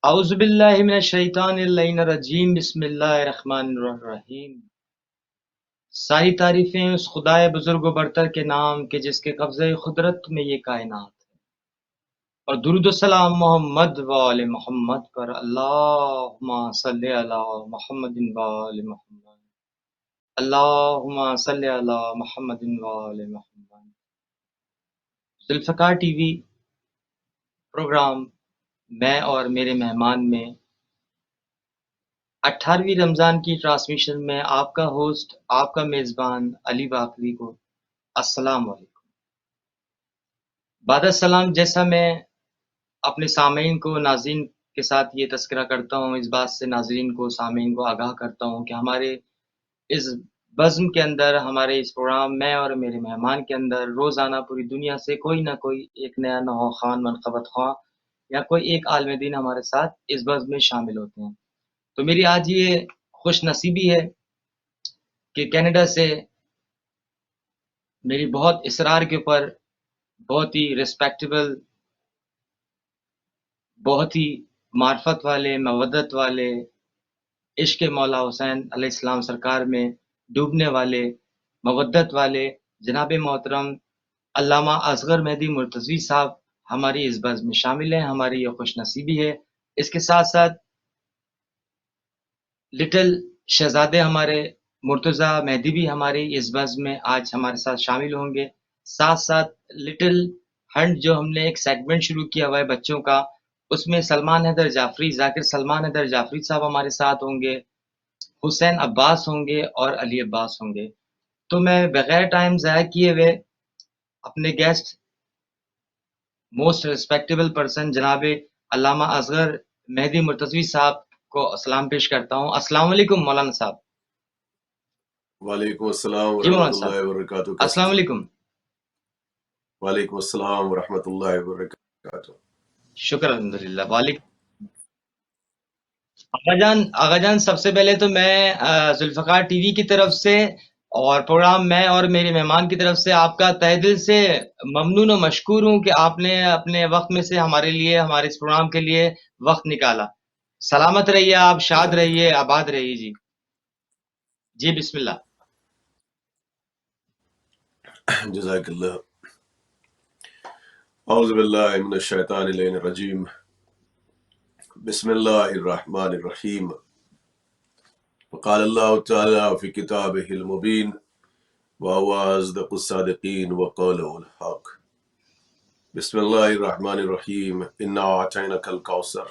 اعوذ باللہ من الشیطان اللعین الرجیم بسم اللہ الرحمن الرحیم۔ ساری تعریفیں اس خدائے بزرگ و برتر کے نام کے جس کے قبضۂ قدرت میں یہ کائنات ہے، اور درود و سلام محمد و آل محمد پر، اللہم صلی علی محمد و آل محمد، اللہم صلی علی محمد و آل محمد۔ ذوالفقار ٹی وی پروگرام میں اور میرے مہمان میں 18ویں رمضان کی ٹرانسمیشن میں آپ کا ہوسٹ، آپ کا میزبان علی باقری کو السلام علیکم۔ بعد السلام، جیسا میں اپنے سامعین کو، ناظرین کے ساتھ یہ تذکرہ کرتا ہوں، اس بات سے ناظرین کو، سامعین کو آگاہ کرتا ہوں کہ ہمارے اس بزم کے اندر، ہمارے اس پروگرام میں اور میرے مہمان کے اندر روزانہ پوری دنیا سے کوئی نہ کوئی ایک نیا نو خان، منقبت خواہ یا کوئی ایک عالم دین ہمارے ساتھ اس بزم میں شامل ہوتے ہیں۔ تو میری آج یہ خوش نصیبی ہے کہ کینیڈا سے میری بہت اصرار کے اوپر بہت ہی ریسپیکٹیبل، بہت ہی معرفت والے، مودت والے، عشق مولا حسین علیہ السلام سرکار میں ڈوبنے والے، مودت والے جناب محترم علامہ اصغر مہدی مرتضوی صاحب ہماری اس بزم میں شامل ہیں۔ ہماری یہ خوش نصیبی ہے۔ اس کے ساتھ ساتھ لٹل شہزادے ہمارے مرتضیٰ مہدی بھی ہماری اس بزم میں آج ہمارے ساتھ شامل ہوں گے۔ ساتھ ساتھ لٹل ہنٹ جو ہم نے ایک سیگمنٹ شروع کیا ہوا ہے بچوں کا، اس میں سلمان حیدر جعفری، ذاکر سلمان حیدر جعفری صاحب ہمارے ساتھ ہوں گے، حسین عباس ہوں گے اور علی عباس ہوں گے۔ تو میں بغیر ٹائم ضائع کیے ہوئے اپنے گیسٹ، موسٹ ریسپیکٹیبل پرسن جناب علامہ اصغر مہدی مرتضوی صاحب کو سلام پیش کرتا ہوں۔ السلام علیکم مولانا صاحب۔ وعلیکم السلام جی ورحمۃ مولانا اللہ صاحب، وبرکاتہ۔ السلام علیکم۔ وعلیکم السلام ورحمۃ اللہ وبرکاتہ۔ شکر الحمدللہ۔ وعلیکم آغا جان سب سے پہلے تو میں ذوالفقار ٹی وی کی طرف سے اور پروگرام میں اور میرے مہمان کی طرف سے آپ کا تہہ دل سے ممنون و مشکور ہوں کہ آپ نے اپنے وقت میں سے ہمارے لیے، ہمارے اس پروگرام کے لیے وقت نکالا۔ سلامت رہیے آپ، شاد رہیے، آباد رہیے۔ جی بسم اللہ۔ جزاک اللہ۔ اعوذ باللہ من الشیطان اللعین الرجیم، بسم اللہ الرحمن الرحیم۔ وقال اللہ تعالی فی کتابہ المبین وهو اصدق الصادقین وقوله الحق۔ بسم اللہ الرحمن الرحیم، انا اعطیناک الکوثر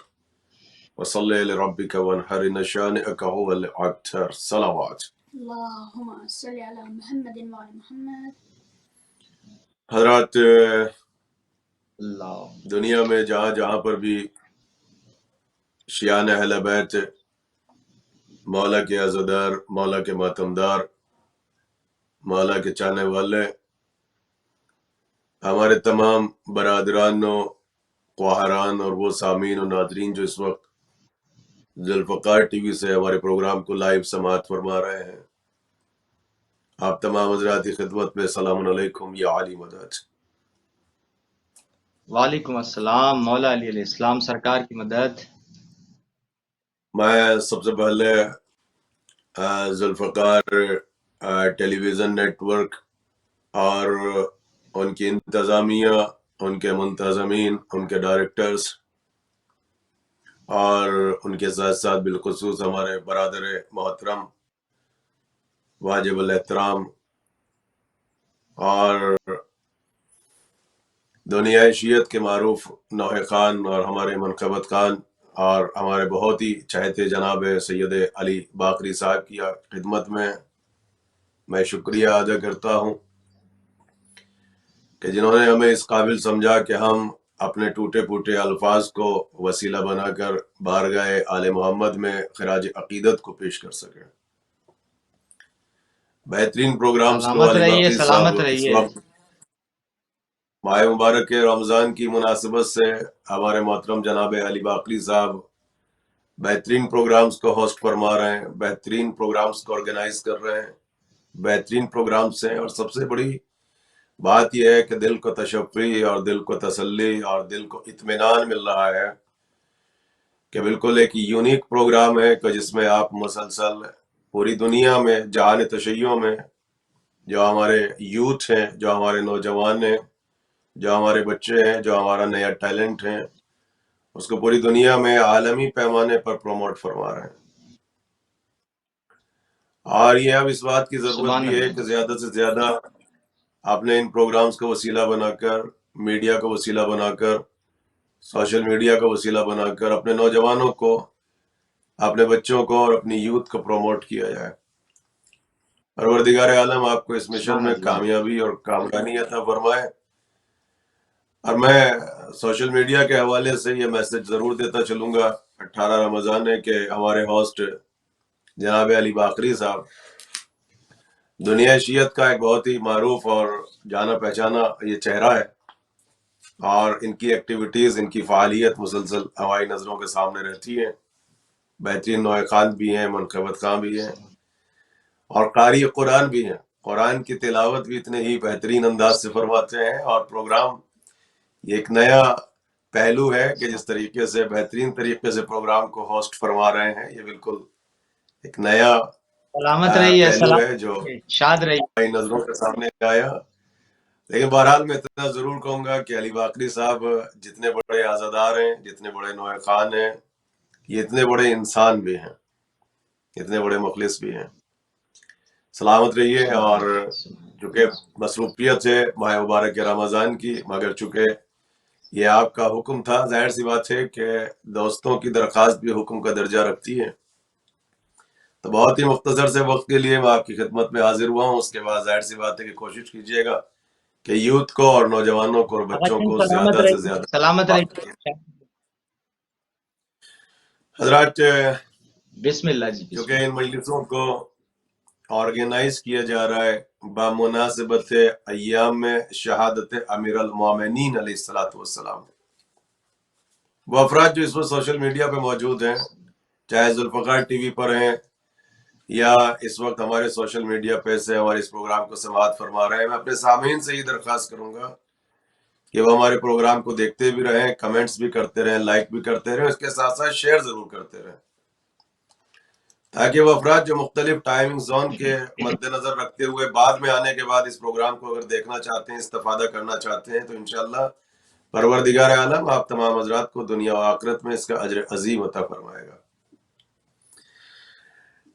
وصلی لربک وانحر ان شانئک هو الابتر۔ صلوات۔ اللہم صلی علی محمد وعلی محمد۔ حضرات، اللہ دنیا میں جہاں جہاں پر بھی شیعان اہل بیت، مولا کے عزادار، مولا کے ماتمدار، مولا کے چاہنے والے، ہمارے تمام برادران و خواہران اور وہ سامعین و ناظرین جو اس وقت ذوالفقار ٹی وی سے ہمارے پروگرام کو لائیو سماعت فرما رہے ہیں، آپ تمام حضرات کی خدمت میں السلام علیکم یا علی مدد۔ وعلیکم السلام، مولا علی علیہ السلام سرکار کی مدد۔ میں سب سے پہلے ذوالفقار ٹیلی ویژن نیٹ ورک اور ان کی انتظامیہ، ان کے منتظمین، ان کے ڈائریکٹرز اور ان کے ساتھ ساتھ بالخصوص ہمارے برادر محترم واجب الاحترام اور دنیا شیعت کے معروف نوح خان اور ہمارے منقبت خان اور ہمارے بہت ہی چہتے جناب سید علی باقری صاحب کی خدمت میں شکریہ ادا کرتا ہوں کہ جنہوں نے ہمیں اس قابل سمجھا کہ ہم اپنے ٹوٹے پھوٹے الفاظ کو وسیلہ بنا کر بارگاہ آل محمد میں خراج عقیدت کو پیش کر سکیں۔ بہترین پروگرامز کو سلامت علی رہیے، باقری سلامت صاحب اس رہیے۔ وقت ماہ مبارک رمضان کی مناسبت سے ہمارے محترم جناب علی باقری صاحب بہترین پروگرامز کو ہوسٹ فرما رہے ہیں، بہترین پروگرامز کو آرگنائز کر رہے ہیں، بہترین پروگرامز ہیں، اور سب سے بڑی بات یہ ہے کہ دل کو تشفی اور دل کو تسلی اور دل کو اطمینان مل رہا ہے کہ بالکل ایک یونیک پروگرام ہے کہ جس میں آپ مسلسل پوری دنیا میں جہان تشیع میں جو ہمارے یوتھ ہیں، جو ہمارے نوجوان ہیں، جو ہمارے بچے ہیں، جو ہمارا نیا ٹیلنٹ ہے، اس کو پوری دنیا میں عالمی پیمانے پر پروموٹ فرما رہے ہیں. اور یہ اب اس بات کی ضرورت سبحان بھی ہے اللہ. کہ زیادہ سے زیادہ آپ نے ان پروگرامز کو وسیلہ بنا کر، میڈیا کو وسیلہ بنا کر، سوشل میڈیا کا وسیلہ بنا کر اپنے نوجوانوں کو، اپنے بچوں کو اور اپنی یوتھ کو پروموٹ کیا جائے. پروردگار عالم آپ کو اس مشن سبحان میں اللہ. کامیابی اور کامرانی عطا فرمائے. اور میں سوشل میڈیا کے حوالے سے یہ میسج ضرور دیتا چلوں گا. 18 رمضان ہے کہ ہمارے ہوسٹ جناب علی باقری صاحب دنیا شیعت کا ایک بہت ہی معروف اور جانا پہچانا یہ چہرہ ہے، اور ان کی ایکٹیویٹیز، ان کی فعالیت مسلسل ہماری نظروں کے سامنے رہتی ہے. بہترین نوع خان بھی ہیں، منقبت خان بھی ہیں، اور قاری قرآن بھی ہیں. قرآن کی تلاوت بھی اتنے ہی بہترین انداز سے فرماتے ہیں. اور پروگرام یہ ایک نیا پہلو ہے کہ جس طریقے سے بہترین طریقے سے پروگرام کو ہوسٹ فرما رہے ہیں. یہ بالکل ایک نیا سلامت رہیے، پہلو ہے جو شاد رہیے. ہماری نظروں کے سامنے آیا. لیکن بہرحال میں اتنا ضرور کہوں گا کہ علی باقری صاحب جتنے بڑے عزادار ہیں، جتنے بڑے نوع خان ہیں، یہ اتنے بڑے انسان بھی ہیں، اتنے بڑے مخلص بھی ہیں. سلامت رہیے. اور چونکہ مصروفیت ہے ماہ مبارک رمضان کی، مگر چونکہ یہ آپ کا حکم تھا، ظاہر سی بات ہے کہ دوستوں کی درخواست بھی حکم کا درجہ رکھتی ہے، تو بہت ہی مختصر سے وقت کے لیے میں آپ کی خدمت میں حاضر ہوا ہوں. اس کے بعد ظاہر سی بات ہے کہ کوشش کیجیے گا کہ یوتھ کو اور نوجوانوں کو اور بچوں کو زیادہ سے زیادہ سلامت رہیے. حضرات، بسم اللہ جی. چونکہ ان مجلسوں کو آرگنائز کیا جا رہا ہے بمناسبت ایام میں شہادت امیر المومنین علیہ الصلوۃ والسلام، وہ افراد جو اس وقت سوشل میڈیا پہ موجود ہیں، چاہے ذوالفقار ٹی وی پر ہیں یا اس وقت ہمارے سوشل میڈیا پہ سے ہمارے اس پروگرام کو سماعت فرما رہے ہیں، میں اپنے سامعین سے یہ درخواست کروں گا کہ وہ ہمارے پروگرام کو دیکھتے بھی رہیں، کمنٹس بھی کرتے رہیں، لائک بھی کرتے رہیں، اس کے ساتھ ساتھ شیئر ضرور کرتے رہیں، تاکہ وہ افراد جو مختلف ٹائمنگ زون کے مد نظر رکھتے ہوئے بعد میں آنے کے بعد اس پروگرام کو اگر دیکھنا چاہتے ہیں، استفادہ کرنا چاہتے ہیں، تو انشاءاللہ پروردگار عالم آپ تمام حضرات کو دنیا و آخرت میں اس کا اجر عظیم عطا فرمائے گا.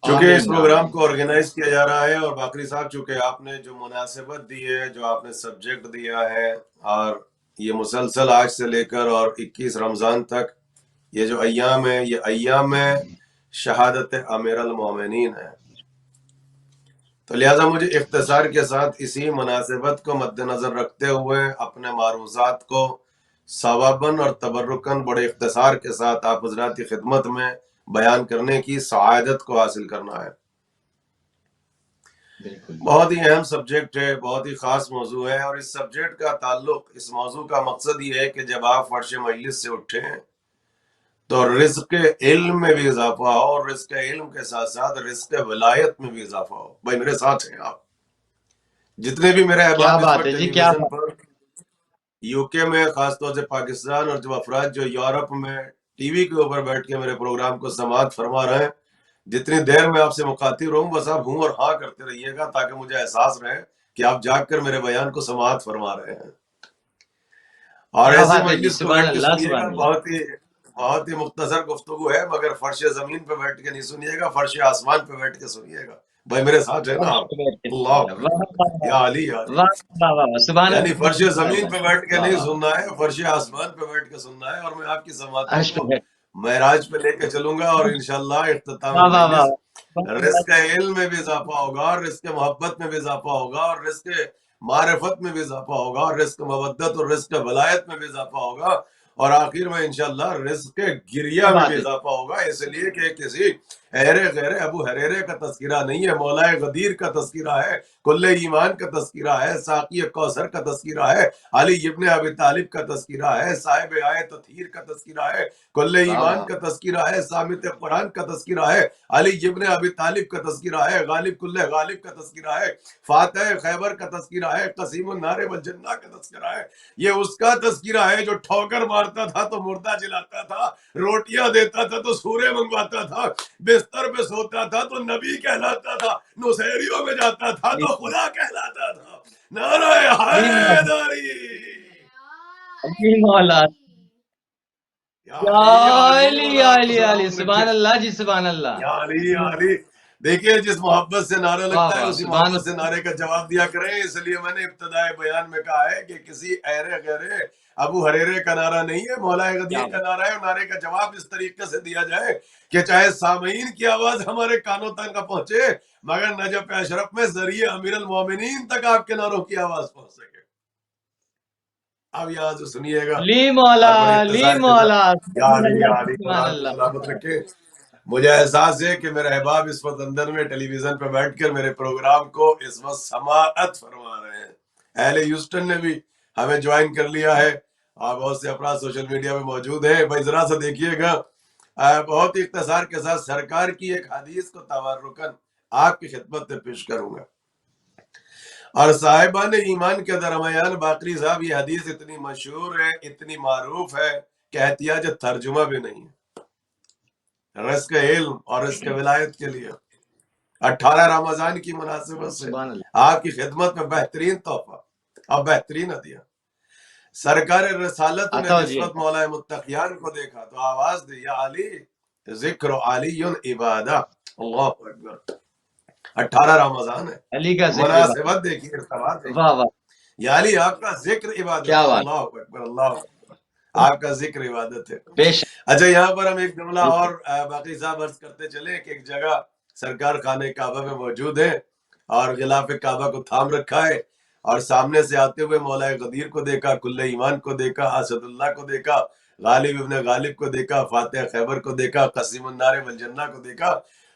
چونکہ اس پروگرام کو آرگنائز کیا جا رہا ہے، اور باقری صاحب چونکہ آپ نے جو مناسبت دی ہے، جو آپ نے سبجیکٹ دیا ہے، اور یہ مسلسل آج سے لے کر اور 21 رمضان تک یہ جو ایام ہے، یہ ایام شہادت امیر المومنین ہے، تو لہٰذا مجھے اختصار کے ساتھ اسی مناسبت کو مد نظر رکھتے ہوئے اپنے معروضات کو ثواباً اور تبرکاً بڑے اختصار کے ساتھ آپ حضرات کی خدمت میں بیان کرنے کی سعادت کو حاصل کرنا ہے. بہت ہی اہم سبجیکٹ ہے، بہت ہی خاص موضوع ہے، اور اس سبجیکٹ کا تعلق، اس موضوع کا مقصد یہ ہے کہ جب آپ فرش مجلس سے اٹھیں تو رزق علم میں بھی اضافہ ہو، اور رزق علم کے ساتھ ساتھ رزق ولایت میں بھی اضافہ ہو. بھائی میرے ساتھ ہیں آپ جتنے بھی میرے احباب اس وقت ٹیلی ویژن پر، یو کے میں، خاص طور سے پاکستان، اور جو افراد جو یورپ میں ٹی وی کے اوپر بیٹھ کے میرے پروگرام کو سماعت فرما رہے ہیں، جتنی دیر میں آپ سے مخاطب رہوں بس آپ ہوں اور ہاں کرتے رہیے گا، تاکہ مجھے احساس رہے کہ آپ جاگ کر میرے بیان کو سماعت فرما رہے ہیں. اور ایسے مجلس کو بیٹھ کے سنیے گا، بہت ہی مختصر گفتگو ہے، مگر فرش زمین پہ بیٹھ کے نہیں سنیے گا، فرش آسمان پہ بیٹھ کے سنیے گا. بھائی میرے ساتھ ہے نا آپ؟ اللہ یا علی یا علی. یعنی فرش زمین پہ بیٹھ کے نہیں سننا ہے، فرش آسمان پہ بیٹھ کے سننا ہے. اور میں آپ کی سماعتوں کو معراج پہ لے کے چلوں گا، اور انشاءاللہ اختتام مجلس رزق علم میں بھی اضافہ ہوگا، اور رزق محبت میں بھی اضافہ ہوگا، اور رزق معرفت میں بھی اضافہ ہوگا، اور رزق مودت اور رزق ولایت میں بھی اضافہ ہوگا، اور آخر میں انشاءاللہ رزق گریہ میں بھی اضافہ ہوگا. اس لیے کہ کسی غیر ابو حریرے کا تذکرہ نہیں ہے، مولا غدیر کا تذکرہ ہے، کل ایمان کا تذکرہ ہے، ساقی کوثر کا تذکرہ ہے، علی ابن ابی طالب کا تذکرہ ہے، صاحب آیت تطہیر کا تذکرہ ہے، کل ایمان کا تذکرہ ہے، سامت قرآن کا تذکرہ ہے، علی ابن ابی طالب کا تذکرہ ہے، غالب کل غالب کا تذکرہ ہے، فاتح خیبر کا تذکرہ ہے، قسیم النار والجنہ کا تذکرہ ہے. یہ اس کا تذکرہ ہے جو ٹھوکر مار کرتا تھا تو مردہ جلاتا تھا، روٹیاں دیتا تھا تو سورے منگواتا تھا، بستر پہ سوتا تھا تو نبی کہلاتا تھا، نصیریوں میں جاتا تھا تو خدا کہلاتا تھا۔ نعرہ حیدری، علی مولا، یا یا علی، یا علی علی مولا یا کو علی یا علی، سلام سبحان رکھے، اللہ جی، سبحان اللہ، یا علی، یا علی۔ دیکھیے جس محبت سے نعرہ واہ لگتا ہے واہ، اسی سبحان محبت سے نعرے کا جواب دیا کریں۔ اس لیے میں نے ابتدائے بیان میں کہا ہے کہ کسی ایرے غیرے ابو ہریرے کا نعرہ نہیں ہے، مولا کیا غدیر کا نعرہ ہے، اور نعرے کا جواب اس طریقے سے دیا جائے کہ چاہے سامعین کی آواز ہمارے کانوں تک نہ پہنچے مگر نجف اشرف میں ذریعے امیر المومنین تک آپ کے نعروں کی آواز پہنچ سکے۔ اب یہاں سے سنیے گا علی مولا، اور بڑے علی اختصار کے مولا، ساتھ، یا سبحان علی، اللہ یا جی، علی، سبحان خدا آپ کو اللہ، سلامت رکھے۔ مجھے احساس ہے کہ میرے احباب اس وقت اندر میں ٹیلی ویژن پہ بیٹھ کر میرے پروگرام کو اس وقت سماعت فرما رہے ہیں۔ اہل ہیوسٹن نے بھی ہمیں جوائن کر لیا ہے اور بہت سے افراد سوشل میڈیا میں موجود ہیں۔ بھائی ذرا سا دیکھیے گا، بہت ہی اختصار کے ساتھ سرکار کی ایک حدیث کو تبرکاً آپ کی خدمت میں پیش کروں گا۔ اور صاحبان ایمان کے درمیان باقری صاحب یہ حدیث اتنی مشہور ہے، اتنی معروف ہے کہ احتیاج ترجمہ بھی نہیں ہے۔ رزق علم اور رزق ولایت کے لیے 18 رمضان کی مناسبت سے سبحان اللہ، آپ کی خدمت میں بہترین تحفہ اور بہترین ہدیہ۔ سرکار رسالت نے عطا جس جی، وقت مولا متقیان کو دیکھا تو آواز دی، یا علی، ذکر علی عبادہ، اللہ اکبر۔ 18 رمضان ہے، علی کا ذکر بات، مناسبت دیکھیے، ارتباط دیکھیے، واہ واہ، یا علی آپ کا ذکر عبادت کیا ہے، بات، اللہ اکبر، اللہ اکبر، آپ کا ذکر عبادت ہے۔ بے شک، اچھا یہاں پر ہم ایک جملہ بے اور شک، باقی صاحب عرض کرتے چلیں کہ ایک جگہ سرکار خانہ کعبہ میں موجود ہے اور غلاف کعبہ کو تھام رکھا ہے، اور سامنے سے آتے ہوئے مولا غدیر کو دیکھا، کل ایمان کو دیکھا، اسد اللہ کو دیکھا، غالب ابن غالب کو دیکھا، فاتح خیبر کو دیکھا، قسیم النار والجنہ کو دیکھا۔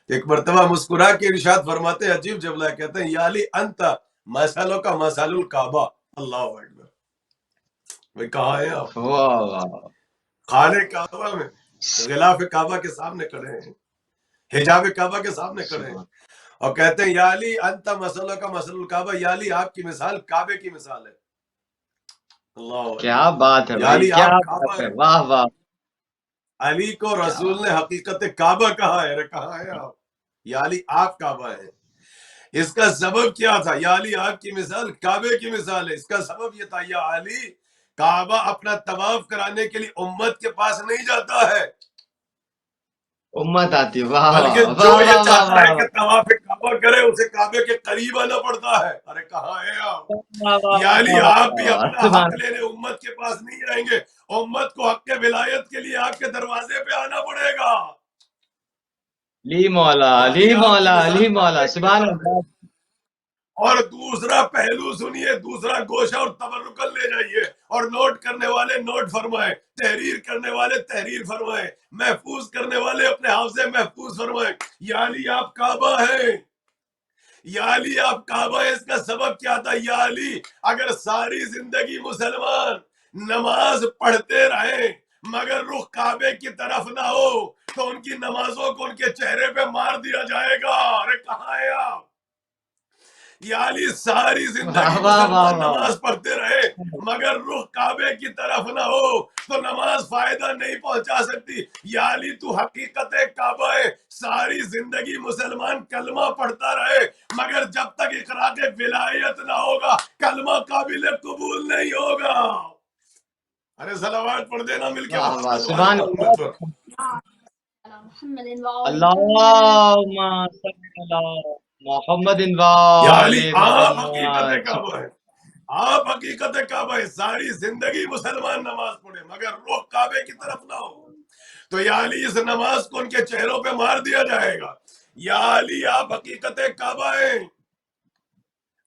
ایک مرتبہ مسکرا کے ارشاد فرماتے ہیں، عجیب جملہ کہتے ہیں، یا علی انت مسالوں کا مسال الکعبہ، اللہ اکبر۔ بھائی کہاں ہیں آپ؟ واہ واہ، خانہ کعبہ میں غلاف کعبہ کے سامنے کھڑے ہیں، حجاب کعبہ کے سامنے کھڑے ہیں، سبحان اور کہتے ہیں یا علی انت مسلوں کا مسل الکعبہ، یا علی آپ کی مثال کعبے کی مثال ہے، اللہ کیا اکبر۔ بات ہے یا بھائی، علی کیا آپ بات کعبہ ہے، ہیں۔ واہ واہ، علی کو کیا رسول بات، نے حقیقت کعبہ کہا ہے، ارے کہاں ہے آپ؟ یا علی آپ کعبہ ہیں۔ اس کا سبب کیا تھا؟ یا علی آپ کی مثال کعبے کی مثال ہے۔ اس کا سبب یہ تھا، یا علی کعبہ اپنا طواف کرانے کے لیے امت کے پاس نہیں جاتا ہے، امت آتی ہے، واہ بلکہ واہ، جو واہ یہ واہ، واہ چاہتا ہے واہ، کہ طواف کعبہ کرے اسے کعبے کے قریب آنا پڑتا ہے۔ ارے کہاں ہے آپ؟ واہ واہ، یا علی واہ آپ بھی واہ، اپنا سبحان حق لینے امت کے پاس نہیں جائیں گے، امت کو حق ولایت کے لیے آپ کے دروازے پہ آنا پڑے گا۔ علی مولا، یا علی علی آپ کی مولا، علی مثال مولا، کعبے کی سبحان مثال ہے۔ اللہ، اور دوسرا پہلو سنیے، دوسرا گوشہ اور تبرکل لے جائیے، اور نوٹ کرنے والے نوٹ فرمائیں، تحریر کرنے والے تحریر فرمائیں، محفوظ کرنے والے اپنے حافظے محفوظ فرمائیں۔ یا علی آپ کعبہ ہیں، یا علی آپ کعبہ ہیں۔ اس کا سبب کیا تھا؟ یا علی اگر ساری زندگی مسلمان نماز پڑھتے رہیں مگر رخ کعبے کی طرف نہ ہو تو ان کی نمازوں کو ان کے چہرے پہ مار دیا جائے گا۔ ارے کہاں ہے آپ؟ یا علی ساری واہ زندگی واہ، واہ مسلمان واہ، نماز پڑھتے رہے مگر رخ کعبے کی طرف نہ ہو تو نماز فائدہ نہیں پہنچا سکتی۔ یا علی تو حقیقت کعبہ ہے، ساری زندگی مسلمان کلمہ پڑھتا رہے مگر جب تک اقرار ولایت نہ ہوگا کلمہ قابل قبول نہیں ہوگا۔ ارے صلوات پڑھ دینا مل کے واہ واہ، محمد والے سبحان محمد پر۔ على محمد وآل محمد. اللهم صل على محمد یا علی وآل آپ حقیقت محمد، کعبہ ہے، آپ حقیقت کعبہ ہے، ساری زندگی مسلمان نماز پڑھے مگر رخ کعبے کی طرف نہ ہو تو یا علی اس نماز کو ان کے چہروں پہ مار دیا جائے گا۔ یا علی آپ حقیقت کعبہ ہیں،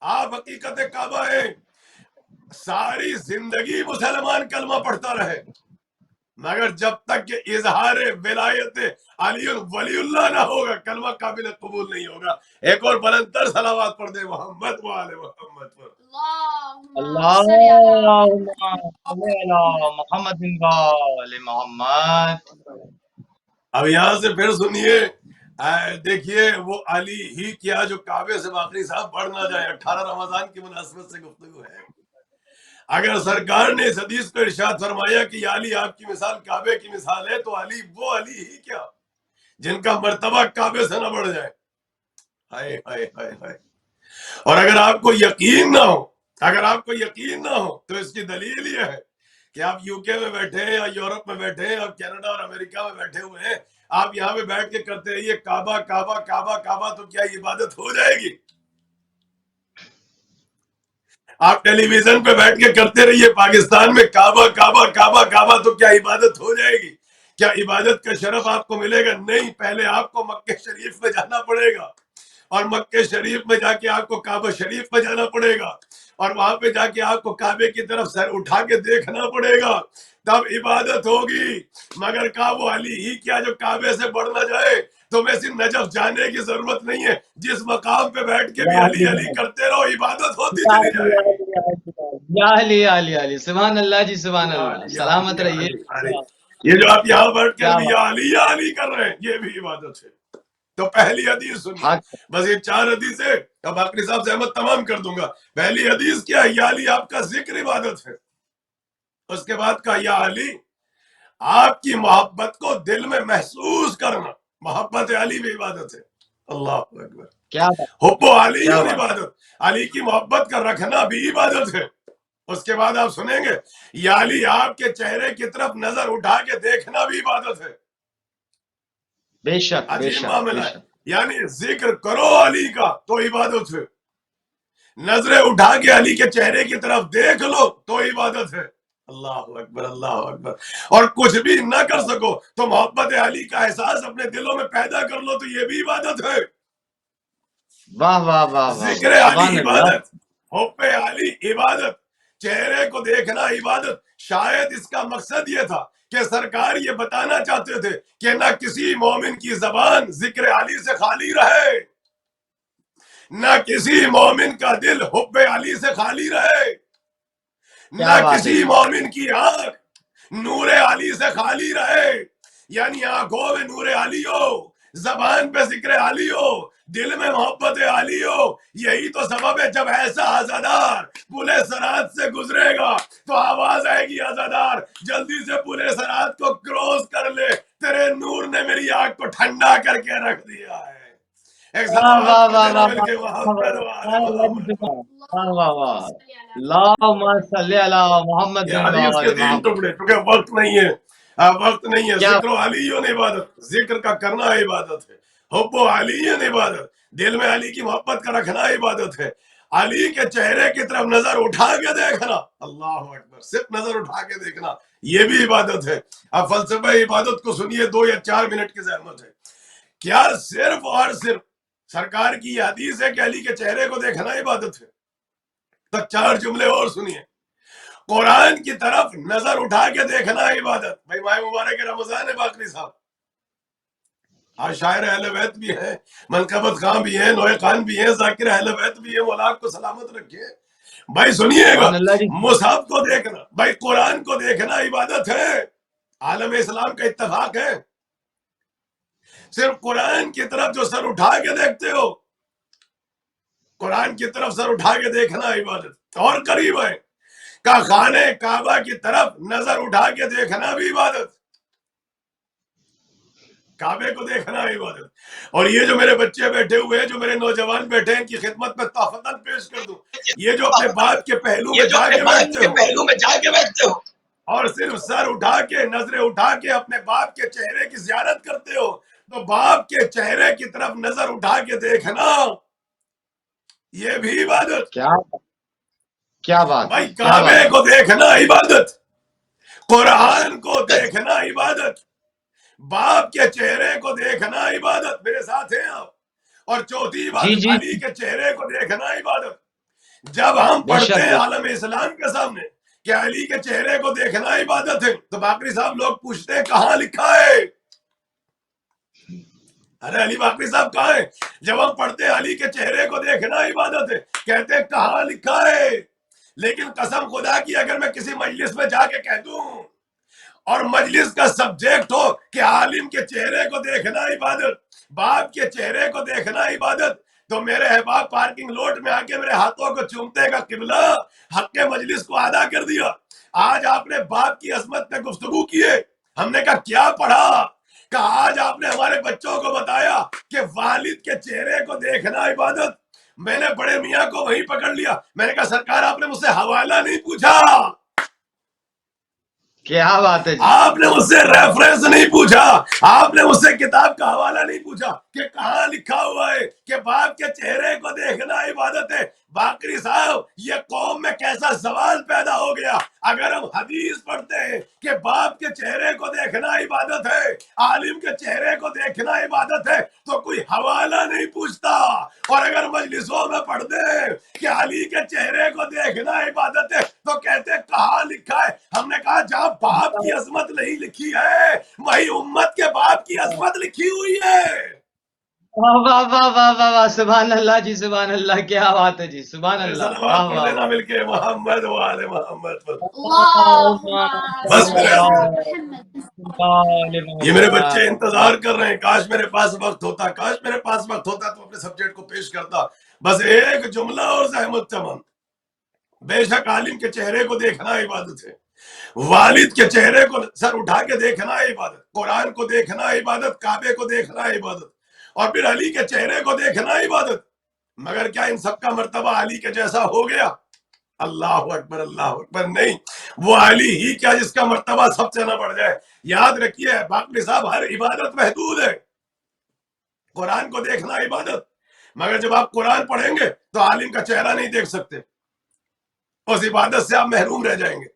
آپ حقیقت کعبہ ہیں، ساری زندگی مسلمان کلمہ پڑھتا رہے مگر جب تک کہ اظہار ولایت علی ولی اللہ نہ ہوگا کلمہ قابل قبول نہیں ہوگا۔ ایک اور بلندتر صلوات پڑھ دے محمد وآل محمد پر۔ اللهم صل على اللهم محمد صل على محمد وآل محمد۔ اب یہاں سے پھر سنیے، دیکھیے وہ علی ہی کیا جو کعبے سے باقی صاحب بڑھ نہ جائے، 18 رمضان کی مناسبت سے گفتگو ہے۔ اگر سرکار نے اس حدیث کو ارشاد فرمایا کہ یا علی آپ کی مثال کعبے کی مثال ہے، تو علی وہ علی ہی کیا جن کا مرتبہ کعبے سے نہ بڑھ جائے. ہائے ہائے ہائے ہائے. اور اگر آپ کو یقین نہ ہو، اگر آپ کو یقین نہ ہو تو اس کی دلیل یہ ہے کہ آپ یو کے میں بیٹھے ہیں یا یورپ میں بیٹھے ہیں، آپ کینیڈا اور امریکہ میں بیٹھے ہوئے ہیں، آپ یہاں پہ بیٹھ کے کرتے رہیے کعبہ کعبہ کعبہ کعبہ، تو کیا عبادت ہو جائے گی؟ آپ ٹیلی ویژن پہ بیٹھ کے کرتے رہیے پاکستان میں کعبہ کعبہ کعبہ کعبہ، تو کیا عبادت ہو جائے گی؟ کیا عبادت کا شرف آپ کو ملے گا؟ نہیں. پہلے آپ کو مکہ شریف میں جانا پڑے گا، اور مکہ شریف میں جا کے آپ کو کعبہ شریف میں جانا پڑے گا، اور وہاں پہ جا کے آپ کو کعبے کی طرف سر اٹھا کے دیکھنا پڑے گا، تب عبادت ہوگی. مگر کعبہ علی ہی کیا جو کعبے سے بڑھ نہ جائے. تمہیں صرف نجف جانے کی ضرورت نہیں ہے، جس مقام پہ بیٹھ کے بھی علی علی کرتے رہو، عبادت ہوتی چلی جائے گی. یا علی یا علی یا علی، سبحان اللہ جی، سبحان یا اللہ. علی یا سلامت علی یا رہیے. علی یا علی. یہ جو آپ یہاں بیٹھ کیا کر بھی یا علی کر رہے ہیں، یہ بھی عبادت ہے. تو پہلی حدیث سنیے، حق. بس یہ 4 حدیث ہے، اب آخری صاحب سے احمد تمام کر دوں گا. پہلی حدیث کیا ہے؟ یا علی آپ کا ذکر عبادت ہے. اس کے بعد کہا یا علی آپ کی محبت کو دل میں محسوس کرنا، محبت علی بھی عبادت ہے. اللہ اکبر. کیا بات. حب و علی کیا اور بات. عبادت، علی کی محبت کا رکھنا بھی عبادت ہے. اس کے بعد آپ سنیں گے یا علی آپ کے چہرے کی طرف نظر اٹھا کے دیکھنا بھی عبادت ہے. بے شک بے عجیب شک معاملہ بے ہے. شک. یعنی ذکر کرو علی کا تو عبادت ہے، نظریں اٹھا کے علی کے چہرے کی طرف دیکھ لو تو عبادت ہے. اللہ اکبر اللہ اکبر. اور کچھ بھی نہ کر سکو تو محبت علی کا احساس اپنے دلوں میں پیدا کر لو، تو یہ بھی عبادت ہے. واہ واہ واہ واہ ذکر واہ. علی سبحان اللہ. عبادت، حب علی عبادت، چہرے کو دیکھنا عبادت. شاید اس کا مقصد یہ تھا کہ سرکار یہ بتانا چاہتے تھے کہ نہ کسی مومن کی زبان ذکر علی سے خالی رہے، نہ کسی مومن کا دل حب علی سے خالی رہے، نہ کیا بات ہے کسی جی. مومن کی آنکھ نور علی سے خالی رہے. یعنی آنکھوں میں نور علی ہو، زبان پہ ذکر علی ہو، دل میں محبت علی ہو. یہی تو سبب ہے جب ایسا عزادار پلے سرات سے گزرے گا تو آواز آئے گی عزادار جلدی سے پلے سرات کو کراس کر لے، تیرے نور نے میری آنکھ کو ٹھنڈا کر کے رکھ دیا ہے. ایک واہ صلوات واہ پڑھ واہ دینا واہ مل کے واہ محمد وآل محمد. واہ واہ واہ. اللهم اللہم صلی علی محمد یہ حدیث کے وآل 3 محمد. ٹکڑے، کیونکہ وقت نہیں ہے، وقت نہیں ہے. کیا ذکر و علی عبادت، ذکر کا کرنا عبادت ہے. حب و علی عبادت، دل میں علی کی محبت کا رکھنا عبادت ہے. علی کے چہرے کی طرف نظر اٹھا کے دیکھنا، اللہ اکبر، صرف نظر اٹھا کے دیکھنا، یہ بھی عبادت ہے. اب فلسفہ عبادت کو سنیے، 2 یا 4 منٹ کی زحمت ہے. کیا صرف اور صرف سرکار کی یہ حدیث ہے کہ علی کے چہرے کو دیکھنا عبادت ہے؟ تو 4 جملے اور سنیے. قرآن کی طرف نظر اٹھا کے دیکھنا عبادت. بھائی ماہ مبارک رمضان ہے، باقری صاحب آج شاعر اہل بیت بھی ہیں، منقبت خان بھی ہیں، نوے خان بھی ہیں، ذاکر اہل بیت بھی ہیں، مولاک کو سلامت رکھے. بھائی سنیے گا، سبحان اللہ جی. مصحف کو دیکھنا، بھائی قرآن کو دیکھنا عبادت ہے. عالم اسلام کا اتفاق ہے. صرف قرآن کی طرف جو سر اٹھا کے دیکھتے ہو، قرآن کی طرف سر اٹھا کے دیکھنا عبادت. اور قریب ہے کا خانے کعبہ کی طرف نظر اٹھا کے دیکھنا بھی عبادت، کعبے کو دیکھنا عبادت. اور یہ جو میرے بچے بیٹھے ہوئے ہیں، جو میرے نوجوان بیٹھے ہیں، ان کی خدمت میں تحفتاً پیش کر دوں، یہ جو اپنے باپ کے پہلو میں جا کے بیٹھتے ہو اور صرف سر اٹھا کے نظریں اٹھا کے اپنے باپ کے چہرے کی زیارت کرتے ہو، تو باپ کے چہرے کی طرف نظر اٹھا کے دیکھنا یہ بھی عبادت. کیا بات ہے بھائی جی. کیا کعبے بات ہے. کو دیکھنا عبادت، قرآن کو دیکھنا عبادت، باپ کے چہرے کو دیکھنا عبادت. میرے ساتھ ہیں آپ؟ اور چوتھی جی عبادت جی علی کے چہرے کو دیکھنا عبادت. جب ہم بے پڑھتے شک ہیں بے شک. عالم اسلام کے سامنے کہ علی کے چہرے کو دیکھنا عبادت ہے، تو باقری صاحب لوگ پوچھتے ہیں کہاں لکھا ہے؟ ارے علی باقری صاحب کہاں ہے؟ جب ہم پڑھتے ہیں علی کے چہرے کو دیکھنا عبادت ہے، کہتے ہیں کہاں لکھا ہے؟ لیکن قسم خدا کی اگر میں کسی مجلس میں جا کے کہہ دوں اور مجلس کا سبجیکٹ ہو کہ عالم کے چہرے کو دیکھنا عبادت، باپ کے چہرے کو دیکھنا عبادت، تو میرے احباب پارکنگ لوٹ میں آ کے میرے ہاتھوں کو چومتے کا قبلہ حق مجلس کو ادا کر دیا. آج آپ نے باپ کی عظمت پہ گفتگو کیے. ہم نے کہا کیا پڑھا؟ کہ آج آپ نے ہمارے بچوں کو بتایا کہ والد کے چہرے کو دیکھنا عبادت. میں نے بڑے میاں کو وہیں پکڑ لیا. میں نے کہا سرکار آپ نے مجھ سے حوالہ نہیں پوچھا, کیا بات ہے جی. آپ نے مجھ سے ریفرنس نہیں پوچھا, آپ نے مجھ سے کتاب کا حوالہ نہیں پوچھا کہ کہاں لکھا ہوا ہے کہ باپ کے چہرے کو دیکھنا عبادت ہے. باقری صاحب یہ قوم میں کیسا سوال پیدا ہو گیا. اگر ہم حدیث پڑھتے ہیں کہ باپ کے چہرے کو دیکھنا عبادت ہے, عالم کے چہرے کو دیکھنا عبادت ہے, تو کوئی حوالہ نہیں پوچھتا. اور اگر مجلسوں میں پڑھتے ہیں کہ علی کے چہرے کو دیکھنا عبادت ہے تو کہتے کہاں لکھا ہے. ہم نے کہا جہاں باپ کی عظمت نہیں لکھی ہے وہی امت کے باپ کی عظمت لکھی ہوئی ہے. واہ واہ واہ واہ واہ واہ, سبحان اللہ جی, سبحان اللہ, کیا بات ہے جی, سبحان اللہ, صلوات واہ پڑھ واہ لینا واہ. مل کے محمد و آل محمد پر. اللهم بس صل میرے على محمد. یہ میرے بچے انتظار کر رہے ہیں, کاش میرے پاس وقت ہوتا, کاش میرے پاس وقت ہوتا تو اپنے سبجیکٹ کو پیش کرتا. بس ایک جملہ اور زحمت تمام. بے شک عالم کے چہرے کو دیکھنا عبادت ہے, والد کے چہرے کو سر اٹھا کے دیکھنا عبادت, قرآن کو دیکھنا عبادت, کعبے کو دیکھنا عبادت, اور پھر علی کے چہرے کو دیکھنا عبادت. مگر کیا ان سب کا مرتبہ علی کے جیسا ہو گیا؟ اللہ اکبر, اللہ اکبر. نہیں, وہ علی ہی کیا جس کا مرتبہ سب سے نہ بڑھ جائے. یاد رکھیے باقی صاحب, ہر عبادت محدود ہے. قرآن کو دیکھنا عبادت, مگر جب آپ قرآن پڑھیں گے تو عالم کا چہرہ نہیں دیکھ سکتے, اس عبادت سے آپ محروم رہ جائیں گے.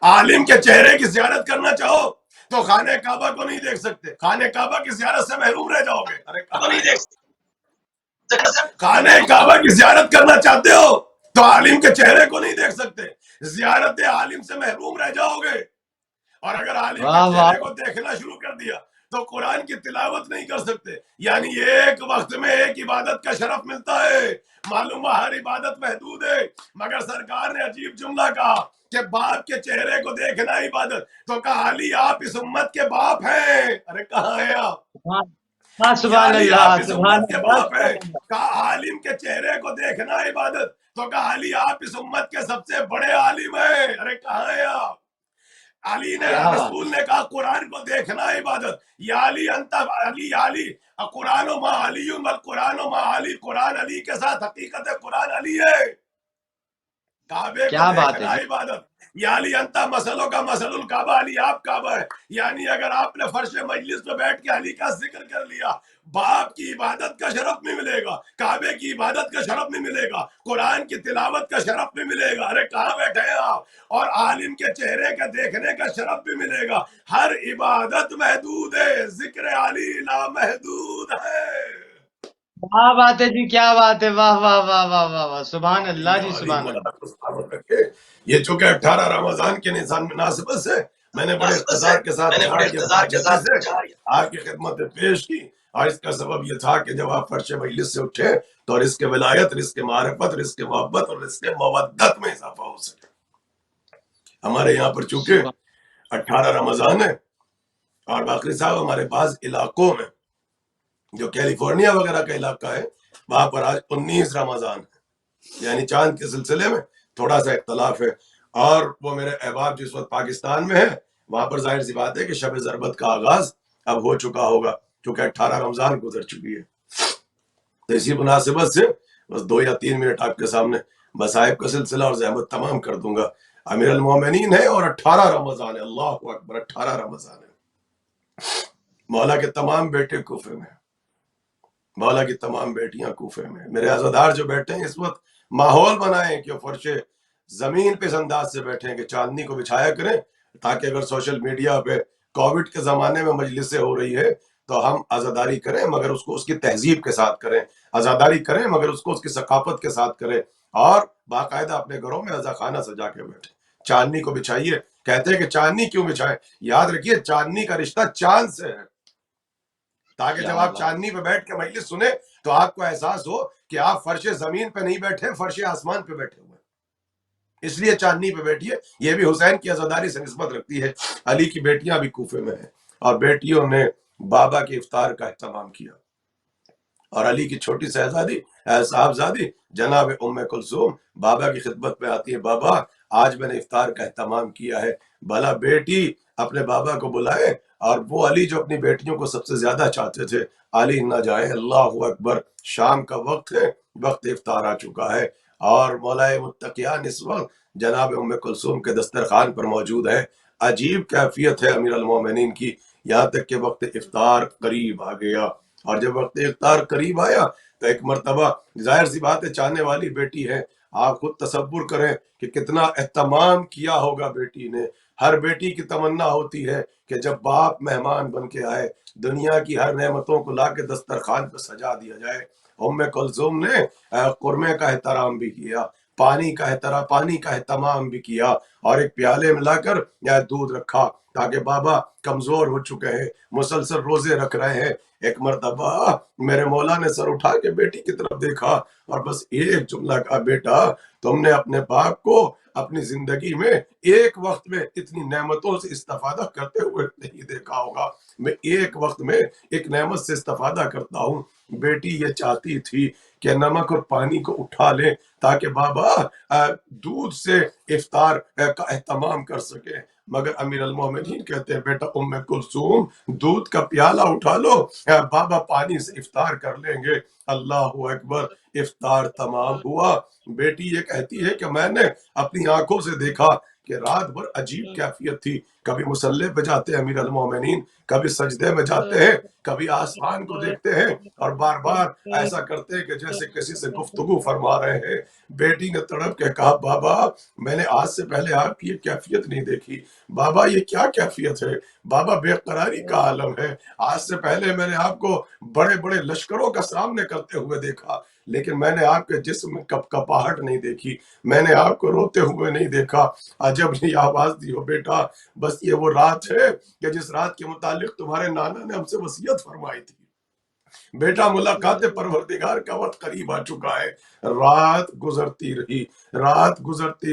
عالم کے چہرے کی زیارت کرنا چاہو تو خانہ کعبہ کو نہیں دیکھ سکتے, خانہ کعبہ کی زیارت سے محروم رہ جاؤ گے. ارے نہیں دیکھ سکتے. خانہ کعبہ کی زیارت کرنا چاہتے ہو تو عالم کے چہرے کو نہیں دیکھ سکتے, زیارت عالم سے محروم رہ جاؤ گے. اور اگر عالم کے چہرے کو دیکھنا شروع کر دیا تو قرآن کی تلاوت نہیں کر سکتے. یعنی ایک وقت میں ایک عبادت کا شرف ملتا ہے. معلوم ہر عبادت محدود ہے, مگر سرکار نے عجیب جملہ کہا کہ باپ کے چہرے کو دیکھنا عبادت. تو کہا علی آپ اس امت کے باپ ہیں. ارے کہاں ہیں آپ؟ سبحان علی اللہ, آپ اس سبحان امت کے اللہ, باپ ہیں. کہا عالم کے چہرے کو دیکھنا عبادت. تو کہا علی آپ اس امت کے سب سے بڑے عالم ہیں. ارے کہاں ہیں آپ؟ علی نے, رسول نے کہا قرآن کو دیکھنا عبادت. یا علی انت علی, علی قرآن و ما علی والقرآن و ما علی, قرآن علی کے ساتھ حقیقت ہے قرآن علی ہے. کعبے کو دیکھنا عبادت. یا علی انت مسلوں کا مسل الکعبہ, علی آپ کعبہ ہے. یعنی اگر آپ نے فرش مجلس پہ بیٹھ کے علی کا ذکر کر لیا, باپ کی عبادت کا شرف نہیں ملے گا, کعبے کی عبادت کا شرف نہیں ملے گا, قرآن کی تلاوت کا شرف بھی ملے گا. ارے کہاں بیٹھے ہیں آپ؟ اور عالم کے چہرے کا دیکھنے کا شرف بھی ملے گا. ہر عبادت محدود ہے, ذکر علی لامحدود ہے. کیا بات ہے جی, کیا بات ہے, واہ واہ واہ واہ واہ واہ, سبحان اللہ جی, سبحان اللہ. یہ چونکہ 18 رمضان کے مناسبت سے میں نے بڑے اختصار کے ساتھ آپ کی خدمت میں پیش کی. اور اس کا سبب یہ تھا کہ جب آپ فرش مجلس سے اٹھے تو رزق کے ولایت, رزق کے معرفت, رزق کے محبت اور رزق کے مودت میں اضافہ ہو سکے. ہمارے یہاں پر چونکہ 18 رمضان ہے, اور باقی صاحب ہمارے بعض علاقوں میں جو کیلیفورنیا وغیرہ کا علاقہ ہے وہاں پر آج 19 رمضان ہے. یعنی چاند کے سلسلے میں تھوڑا سا اختلاف ہے. اور وہ میرے احباب جس وقت پاکستان میں ہے وہاں پر ظاہر سی بات ہے کہ شب ضربت کا آغاز اب ہو چکا ہوگا, کیونکہ 18 رمضان گزر چکی ہے. تو اسی مناسبت سے بس 2 یا 3 منٹ آپ کے سامنے مصائب کا سلسلہ اور زحمت تمام کر دوں گا. امیر المومنین ہے اور 18 رمضان ہے. اللہ اکبر, 18 رمضان ہے. مولا کے تمام بیٹے کوفے میں, مولا کی تمام بیٹیاں کوفے میں. میرے عزادار جو بیٹھے ہیں اس وقت ماحول بنائیں کہ فرش زمین پہ اس انداز سے بیٹھیں کہ چاندنی کو بچھایا کریں, تاکہ اگر سوشل میڈیا پہ کووڈ کے زمانے میں مجلسیں ہو رہی ہے تو ہم عزاداری کریں مگر اس کو اس کی تہذیب کے ساتھ کریں, عزاداری کریں مگر اس کو اس کی ثقافت کے ساتھ کریں, اور باقاعدہ اپنے گھروں میں رضا خانہ سجا کے بیٹھیں. چاندنی کو بچھائیے. کہتے ہیں کہ چاندنی کیوں بچھائیں؟ یاد رکھیے چاندنی کا رشتہ چاند سے ہے, تاکہ جب آپ چاندنی پہ بیٹھ کے مجلس سنیں تو آپ کو احساس ہو کہ آپ فرش زمین پہ نہیں بیٹھے, فرش آسمان پہ بیٹھے ہوئے. اس لیے چاندنی پہ بیٹھیے. یہ بھی حسین کی عزاداری سے نسبت رکھتی ہے. علی کی بیٹیاں بھی کوفے میں ہیں اور بیٹیوں نے بابا کے افطار کا اہتمام کیا. اور علی کی چھوٹی شہزادی صاحبزادی جناب ام کلثوم بابا کی خدمت میں آتی ہے، بابا آج میں نے افطار کا اہتمام کیا ہے، بھلا بیٹی اپنے بابا کو بلائے، اور وہ علی جو اپنی بیٹیوں کو سب سے زیادہ چاہتے تھے، علی نہ جائے، اللہ اکبر، شام کا وقت ہے، وقت افطار آ چکا ہے، اور مولا متقیان اس وقت جناب ام کلثوم کے دسترخوان پر موجود ہے۔ عجیب کیفیت ہے امیر المومنین کی، یہاں تک کہ وقت افطار قریب آ گیا، اور جب وقت افطار قریب آیا تو ایک مرتبہ، ظاہر سی بات ہے چاہنے والی بیٹی ہے، آپ خود تصور کریں کہ کتنا اہتمام کیا ہوگا بیٹی نے۔ ہر بیٹی کی تمنا ہوتی ہے کہ جب باپ مہمان بن کے آئے، دنیا کی ہر نعمتوں کو لا کے دسترخوان پہ سجا دیا جائے۔ ام کلثوم نے قرمے کا احترام بھی کیا، پانی کا اہتمام بھی کیا، اور ایک پیالے میں لا کر دودھ رکھا، تاکہ بابا کمزور ہو چکے ہیں، مسلسل روزے رکھ رہے ہیں۔ ایک مرتبہ میرے مولا نے سر اٹھا کے بیٹی کی طرف دیکھا اور بس ایک جملہ کہا، بیٹا تم نے اپنے باپ کو اپنی زندگی میں ایک وقت میں اتنی نعمتوں سے استفادہ کرتے ہوئے نہیں دیکھا ہوگا، میں ایک وقت میں ایک نعمت سے استفادہ کرتا ہوں۔ بیٹی یہ چاہتی تھی کہ نمک اور پانی کو اٹھا لے تاکہ بابا دودھ سے افطار کا اہتمام کر سکے، مگر امیر المومنین کہتے ہیں بیٹا ام کلثوم دودھ کا پیالہ اٹھا لو، بابا پانی سے افطار کر لیں گے۔ اللہ اکبر، افطار تمام ہوا، بیٹی یہ کہتی ہے کہ میں نے اپنی آنکھوں سے دیکھا کہ رات بھر عجیب کیفیت تھی، کبھی مصلے پہ جاتے ہیں امیر المومنین، کبھی سجدے میں جاتے ہیں، کبھی آسمان کو دیکھتے ہیں، اور بار بار ایسا کرتے ہیں کہ جیسے کسی سے گفتگو فرما رہے ہیں۔ بیٹی نے تڑپ کے کہا، بابا میں نے آج سے پہلے آپ کی یہ کیفیت نہیں دیکھی، بابا یہ کیا کیفیت ہے؟ بابا بے قراری کا عالم ہے، آج سے پہلے میں نے آپ کو بڑے بڑے لشکروں کا سامنے کرتے ہوئے دیکھا، لیکن میں نے آپ کے جسم میں کپکپاہٹ نہیں دیکھی، میں نے آپ کو روتے ہوئے نہیں دیکھا۔ عجب یہ آواز دی ہو بیٹا، بس یہ وہ رات ہے کہ جس رات کے متعلق تمہارے نانا نے ہم سے وصیت فرمائی تھی۔ بیٹا ملاقات پروردگار کا وقت قریب آ چکا ہے۔ رات گزرتی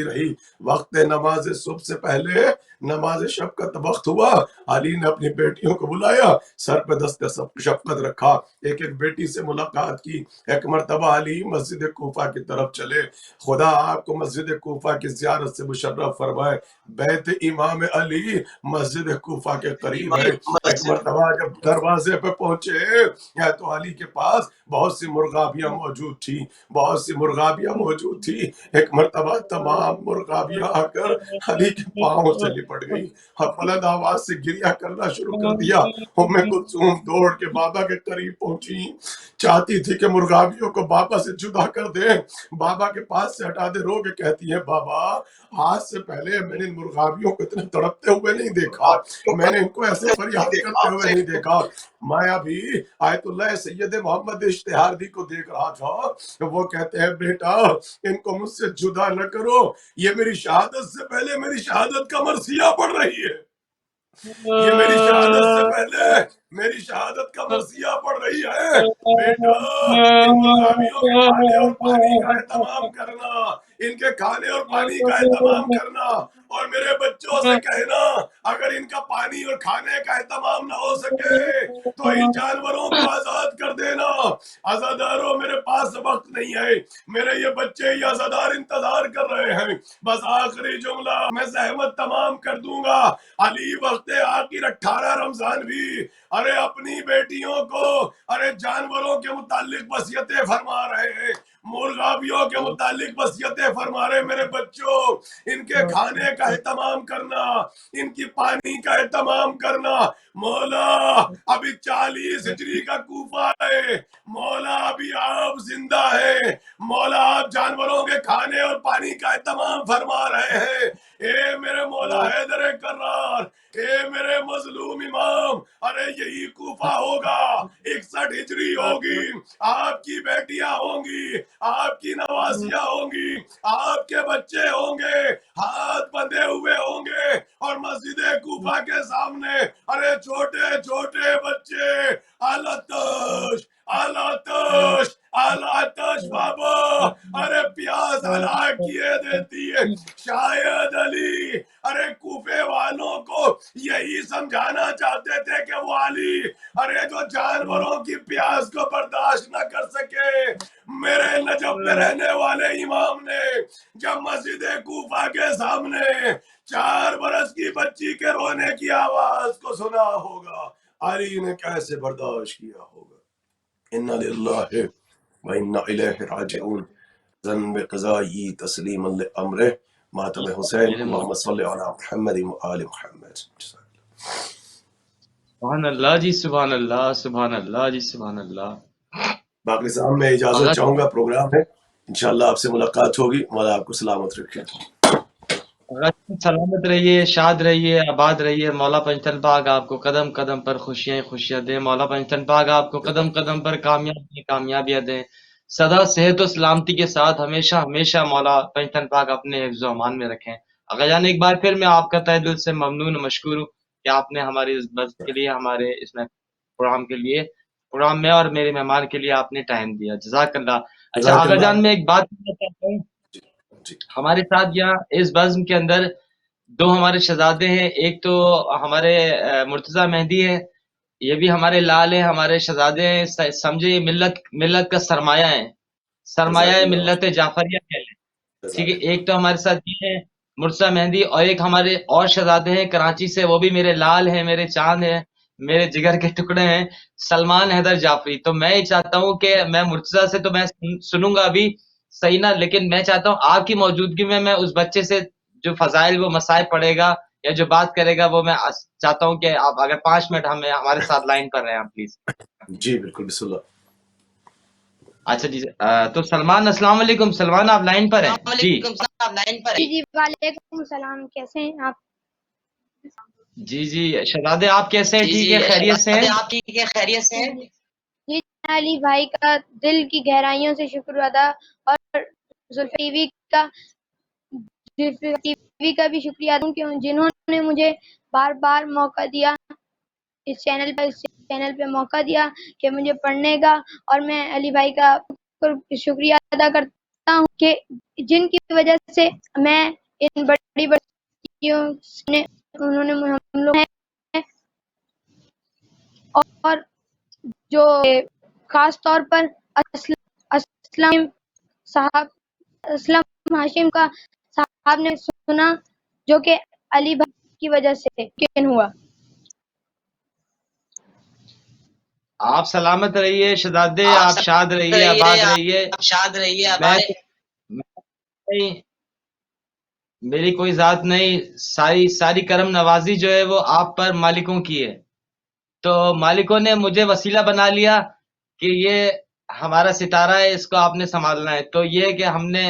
رہی، وقت نماز صبح سے پہلے نماز شب کا وقت ہوا، علی نے اپنی بیٹیوں کو بلایا، سر پہ دست شفقت رکھا، ایک ایک بیٹی سے ملاقات کی۔ ایک مرتبہ علی مسجد کوفہ کی طرف چلے، خدا آپ کو مسجد کوفہ کی زیارت سے مشرف فرمائے، بیت امام علی مسجد کوفہ کے قریب ہے۔ ایک مرتبہ جب دروازے پہ پہنچے تو علی کے پاس بہت سی مرغابیاں موجود تھی، ایک مرتبہ تمام مرغابیاں آ کر علی کے پاؤں سے لپٹ گئی اور بلند آواز سے گریہ کرنا شروع کر دیا۔ ام کلثوم دوڑ کے بابا کے قریب پہنچی، چاہتی تھی کہ مرغابیوں کو بابا سے جدا کر دے، بابا کے پاس سے ہٹا دے، رو کے کہتی ہے، بابا آج سے پہلے میں نے ان مرغابیوں کو اتنے تڑپتے ہوئے نہیں دیکھا، میں نے ان کو ایسے فریاد کرتے ہوئے نہیں دیکھا۔ میں ابھی آیت اللہ سید محمد اشتہاردی کو دیکھ رہا تھا، وہ کہتے ہیں بیٹا ان کو مجھ سے جدا نہ کرو، یہ میری شہادت سے پہلے میری شہادت کا مرثیہ پڑھ رہی ہے، یہ میری شہادت سے پہلے میری شہادت کا مرثیہ پڑھ رہی ہے۔ بیٹا ان مرغابیوں کے کھانے اور پانی کا اہتمام کرنا، ان کے کھانے اور پانی کا اہتمام کرنا، اور میرے بچوں سے کہنا اگر ان کا پانی اور کھانے کا اہتمام نہ ہو سکے تو ان جانوروں کو آزاد کر دینا۔ آزاداروں میرے پاس وقت نہیں ہے، میرے یہ بچے یہ آزادار انتظار کر رہے ہیں، بس آخری جملہ میں زحمت تمام کر دوں گا۔ علی وقت آخر 18 رمضان بھی ارے اپنی بیٹیوں کو ارے جانوروں کے متعلق وصیتیں فرما رہے ہیں، مرغابیوں کے متعلق وصیتیں فرما رہے ہیں، میرے بچوں ان کے کھانے کا اہتمام کرنا، ان کی پانی کا اہتمام کرنا۔ مولا ابھی 40 ہجری کا کوفہ ہے، مولا ابھی آپ زندہ ہے، مولا آپ جانوروں کے کھانے اور پانی کا اہتمام فرما رہے ہیں۔ اے میرے مولا حیدر کرار، اے میرے مظلوم امام، ارے یہی کوفہ ہوگا، 61 ہجری ہوگی، آپ کی بیٹیاں ہوں گی، آپ کی نوازیاں ہوں گی، آپ کے بچے ہوں گے، ہاتھ بندھے ہوئے ہوں گے، اور مسجد کوفہ کے سامنے ارے چھوٹے چھوٹے بچے آلاتش آلاتش آلاتش بابا، ارے پیاس ہلاک کیے دیتی ہے۔ شاید علی ارے کوفے والوں کو یہی سمجھانا چاہتے تھے کہ کہ وہ علی ارے جو جانوروں کی پیاس کو برداشت نہ کر سکے، میرے نجف میں رہنے والے امام نے جب مسجد کوفہ کے سامنے 4 برس کی بچی کے رونے کی آواز کو سنا ہوگا، علی نے کیسے برداشت کیا ہوگا۔ انا للہ و انا الیہ راجعون، زن بقضائی تسلیما لامرہ، ماتم حسین، اللہم صلی علی محمد و آل محمد۔ سبحان اللہ جی، سبحان اللہ، سبحان اللہ جی، سبحان اللہ۔ باقی صاحب میں اجازت چاہوں گا، پروگرام ہے انشاءاللہ آپ سے ملاقات ہوگی، مولا آپ کو سلامت رکھے۔ سلامت رہیے، شاد رہیے، آباد رہیے، مولا پنجتن پاک آپ کو قدم قدم پر خوشیاں خوشیاں دے، مولا پنجتن پاک آپ کو قدم قدم پر کامیابیاں دیں، سدا صحت و سلامتی کے ساتھ ہمیشہ ہمیشہ مولا پنجتن پاک اپنے حفظ و امان میں رکھیں۔ اگر جان ایک بار پھر میں آپ کا تہ دل سے ممنون و مشکور ہوں کہ آپ نے ہماری اس بس کے لیے، ہمارے اس میں پروگرام میں اور میرے مہمان کے لیے آپ نے ٹائم دیا، جزاک اللہ۔ اچھا جزاک آغا اللہ۔ جان میں ایک بات کرنا چاہتا ہوں، جی ہمارے ساتھ یہاں اس بزم کے اندر 2 ہمارے شہزادے ہیں، ایک تو ہمارے مرتضیٰ مہدی ہے، یہ بھی ہمارے لال ہیں، ہمارے شہزادے ہیں، سمجھے یہ ملت کا سرمایہ ہے، سرمایہ جزاک اللہ، ملت جعفریہ کہہ لیں، ٹھیک ہے۔ جزاک اللہ۔ ایک تو ہمارے ساتھ یہ ہے مرتضیٰ مہدی، اور ایک ہمارے اور شہزادے ہیں کراچی سے، وہ بھی میرے لال ہیں، میرے چاند ہیں، میرے جگر کے ٹکڑے ہیں، سلمان حیدر جعفری۔ تو میں یہ چاہتا ہوں کہ میں مرتضیٰ سے تو میں سنوں گا ابھی صحیح نہ، لیکن میں چاہتا ہوں آپ کی موجودگی میں اس بچے سے جو فضائل وہ مصائب پڑھے گا یا جو بات کرے گا، وہ میں چاہتا ہوں کہ آپ اگر 5 منٹ ہمارے ساتھ لائن پر رہیں پلیز۔ جی بالکل، بسم اللہ۔ اچھا جی، تو سلمان السلام علیکم، سلمان آپ لائن پر ہیں جی؟ جی وعلیکم السلام، کیسے ہیں آپ؟ جی جی شہزادے آپ کیسے ہیں؟ ٹھیک ہے، خیریت سے ہیں؟ جی علی بھائی کا دل کی گہرائیوں سے شکر ادا، اور زلفی ٹی وی کا بھی شکریہ ادا کہ جنہوں نے مجھے بار بار موقع دیا، اس چینل پہ موقع دیا کہ مجھے پڑھنے کا، اور میں علی بھائی کا شکریہ ادا کرتا ہوں کہ جن کی وجہ سے میں ان بڑی بڑیوں نے انہوں نے ہم لوگ ہیں، اور جو خاص طور پر اسلم صاحب، اسلم ہاشم کا صاحب نے سنا، جو کہ علی بھائی کی وجہ سے ممکن ہوا۔ آپ سلامت رہیے شہزادے، آپ شاد رہیے، آباد رہیے۔ میری کوئی ذات نہیں، ساری کرم نوازی جو ہے وہ آپ پر مالکوں کی ہے، تو مالکوں نے مجھے وسیلہ بنا لیا کہ یہ ہمارا ستارہ ہے، اس کو آپ نے سنبھالنا ہے۔ تو یہ کہ ہم نے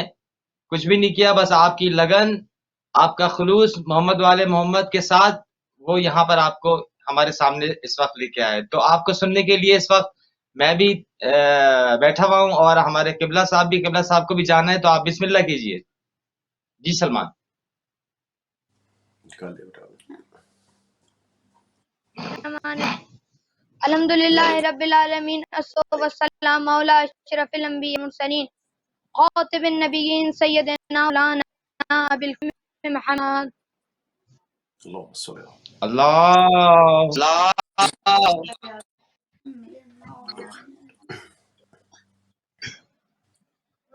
کچھ بھی نہیں کیا، بس آپ کی لگن، آپ کا خلوص محمد والے محمد کے ساتھ وہ یہاں پر آپ کو ہمارے سامنے اس وقت لے کے آئے۔ تو آپ کو سننے کے لیے اس وقت میں بھی بیٹھا ہوا ہوں، اور ہمارے قبلہ صاحب کو بھی جانا ہے، تو آپ بسم اللہ کیجئے جی سلمان۔ الحمدللہ رب العالمین، الصلاۃ والسلام مولا اشرف الانبیاء والمرسلین، خاتم النبیین سیدنا مولانا ابی القاسم محمد۔ اللہم صلی اللہ۔ اللہ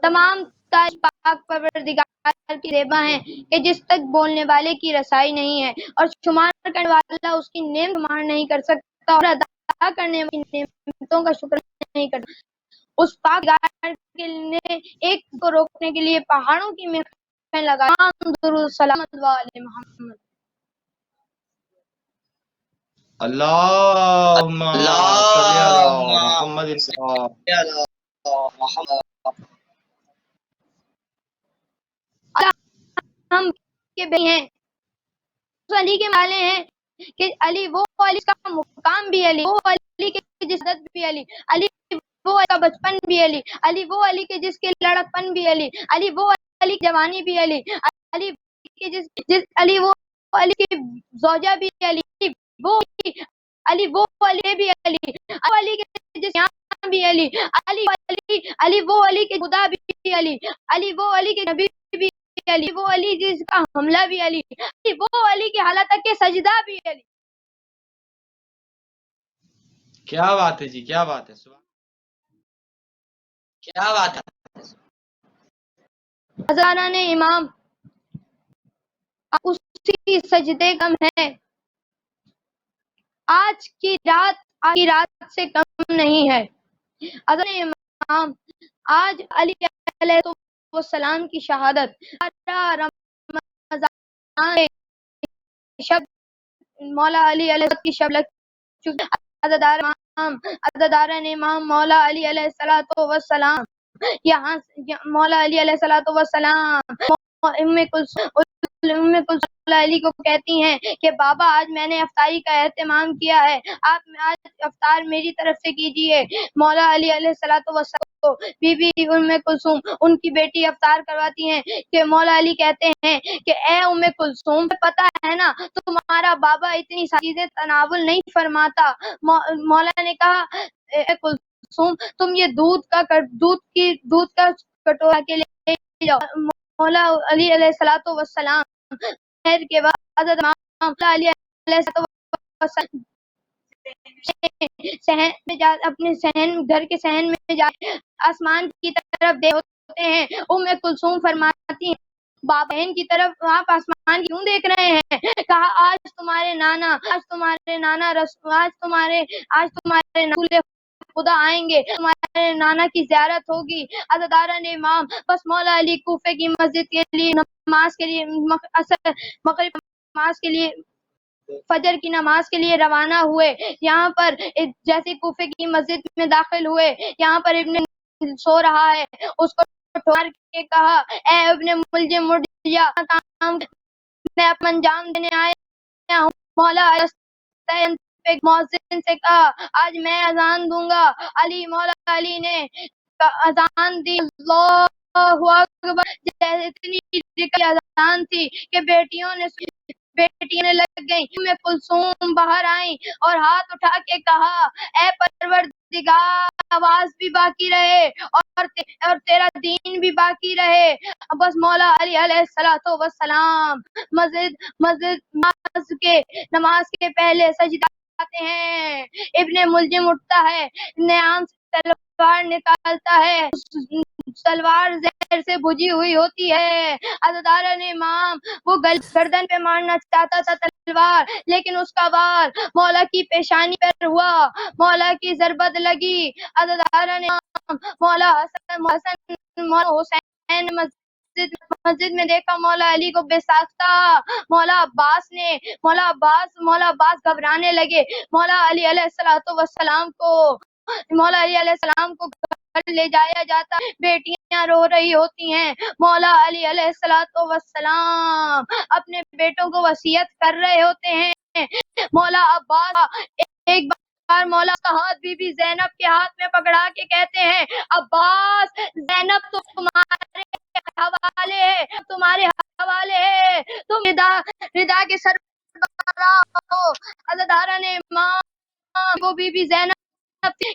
تمام تاج پاک پروردگار کی زیبا ہیں کہ جس تک بولنے والے کی رسائی نہیں ہے، اور شمار کرنے والا اس کی نعمت شمار نہیں کر سکتا، اور ادا کرنے والی نعمتوں کا شکر نہیں کرتا۔ اس پاک پروردگار نے ایک کو روکنے کے لیے پہاڑوں کی میخیں لگائی۔ درود سلام علی محمد۔ اللہم صلی علی محمد۔ ہم کے بھائی ہیں، اس علی کے والے ہیں کہ علی وہ علی کا مقام بھی علی، وہ علی کے جس عدد بھی علی، علی وہ علی کا بچپن بھی علی، علی وہ علی کے جس کے لڑکپن بھی علی، علی وہ علی کی جوانی بھی علی، علی کے جس علی وہ علی کی زوجہ بھی علی، وہ علی وہ علی بھی علی، علی کے جس یہاں بھی علی، علی وہ علی کے خدا بھی علی، علی وہ علی کے نبی بھی علی، وہ علی جس کا حملہ بھی علی، وہ علی کے حالت کے سجدہ بھی علی۔ کیا بات ہے جی، کیا بات ہے، کیا بات ہے. ہزاران امام اسی سجدے کم ہے، آج کی رات سے کم نہیں ہے. حضرت امام آج علی علیہ السلام کی شہادت رمضان شب مولا علی علیہ السلام کی شب لگ چکی. عزاداران امام مولا علی علیہ السلام یہاں مولا علی علیہ السلام ام کلثوم علی کو کہتی ہیں کہ بابا آج میں نے افطاری کا اہتمام کیا ہے، آپ آج افطار میری طرف سے کیجیے. مولا علی علیہ السلام کو بی بی ام کلثوم ان کی بیٹی افطار کرواتی ہیں کہ مولا علی کہتے ہیں کہ اے ام کلثوم، پتہ ہے نا تمہارا بابا اتنی ساری چیزیں تناول نہیں فرماتا. مولا نے کہا اے کلثوم تم یہ دودھ کا کٹورا کے لے جاؤ. مولا علی علیہ السلام خیر کے بعد حضرت مولا علی علیہ السلام صحن میں اپنے گھر کے صحن میں جا آسمان کی طرف دیکھ ہوتے ہیں. ام کلثوم فرماتی ہیں بابا بہن کی طرف آپ آسمان کیوں دیکھ رہے ہیں؟ کہا آج تمہارے نانا رسول خدا آئیں گے، تمہارے نانا کی زیارت ہوگی. عزاداران امام بس مولا علی کوفے کی مسجد کے لیے نماز کے لیے مغرب نماز کے لیے فجر کی نماز کے لیے روانہ ہوئے. یہاں پر جیسے کوفے کی مسجد میں داخل ہوئے، یہاں پر ابن سو رہا ہے، اس کو ٹھوار کے کہا اے ابن ملجم اٹھ جا، کام میں اپنا انجام دینے آیا ہوں. مولا مؤذن سے کہا آج میں اذان دوں گا. مولا علی نے اذان دی. اللہ اکبر. جیسے اتنی اذان تھی کہ بیٹیوں نے لگ گئیں. ام کلثوم باہر آئیں اور ہاتھ اٹھا کے کہا اے پروردگار آواز بھی باقی رہے اور تیرا دین بھی باقی رہے. بس مولا علی علیہ السلام نماز کے پہلے سجدہ آتے ہیں. ابن ملجم اٹھتا ہے، نیام سے تلوار نکالتا ہے، تلوار زہر سے بجھی ہوئی ہوتی ہے. عزاداران امام وہ گردن پہ مارنا چاہتا تھا تلوار، لیکن اس کا وار مولا کی پیشانی پر ہوا، مولا کی ضربت لگی. عزاداران امام مولا حسن مولا حسین مسجد میں دیکھا مولا علی کو بے ساختہ. مولا عباس گھبرانے لگے. مولا علی علیہ السلام کو گھر لے جایا جاتا، بیٹیاں رو رہی ہوتی ہیں. مولا علی علیہ السلام اپنے بیٹوں کو وصیت کر رہے ہوتے ہیں. مولا عباس ایک بار مولا کا ہاتھ بی بی زینب کے ہاتھ میں پکڑا کے کہتے ہیں عباس زینب تمہارے حوالے ہے، تم ردا کے سربراہ ہو. عزاداران امام وہ بی بی زینب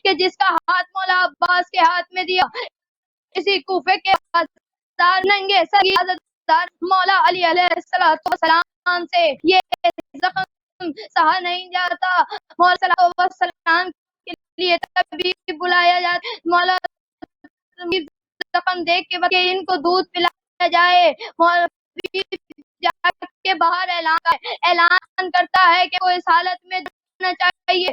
کہ جس کا ہاتھ مولا عباس کے ہاتھ میں دیا. اسی کوفے کے بازار ننگے سگی عزادار مولا علی علیہ السلام سے یہ زخم سہا نہیں جاتا. مولا صلی اللہ علیہ وسلم کے لیے طبیب بلایا جاتا. مولا زخم دیکھ کے ان کو دودھ پلایا جائے. مولوی جا کے باہر اعلان کرتا ہے کہ وہ اس حالت میں جانا چاہیے.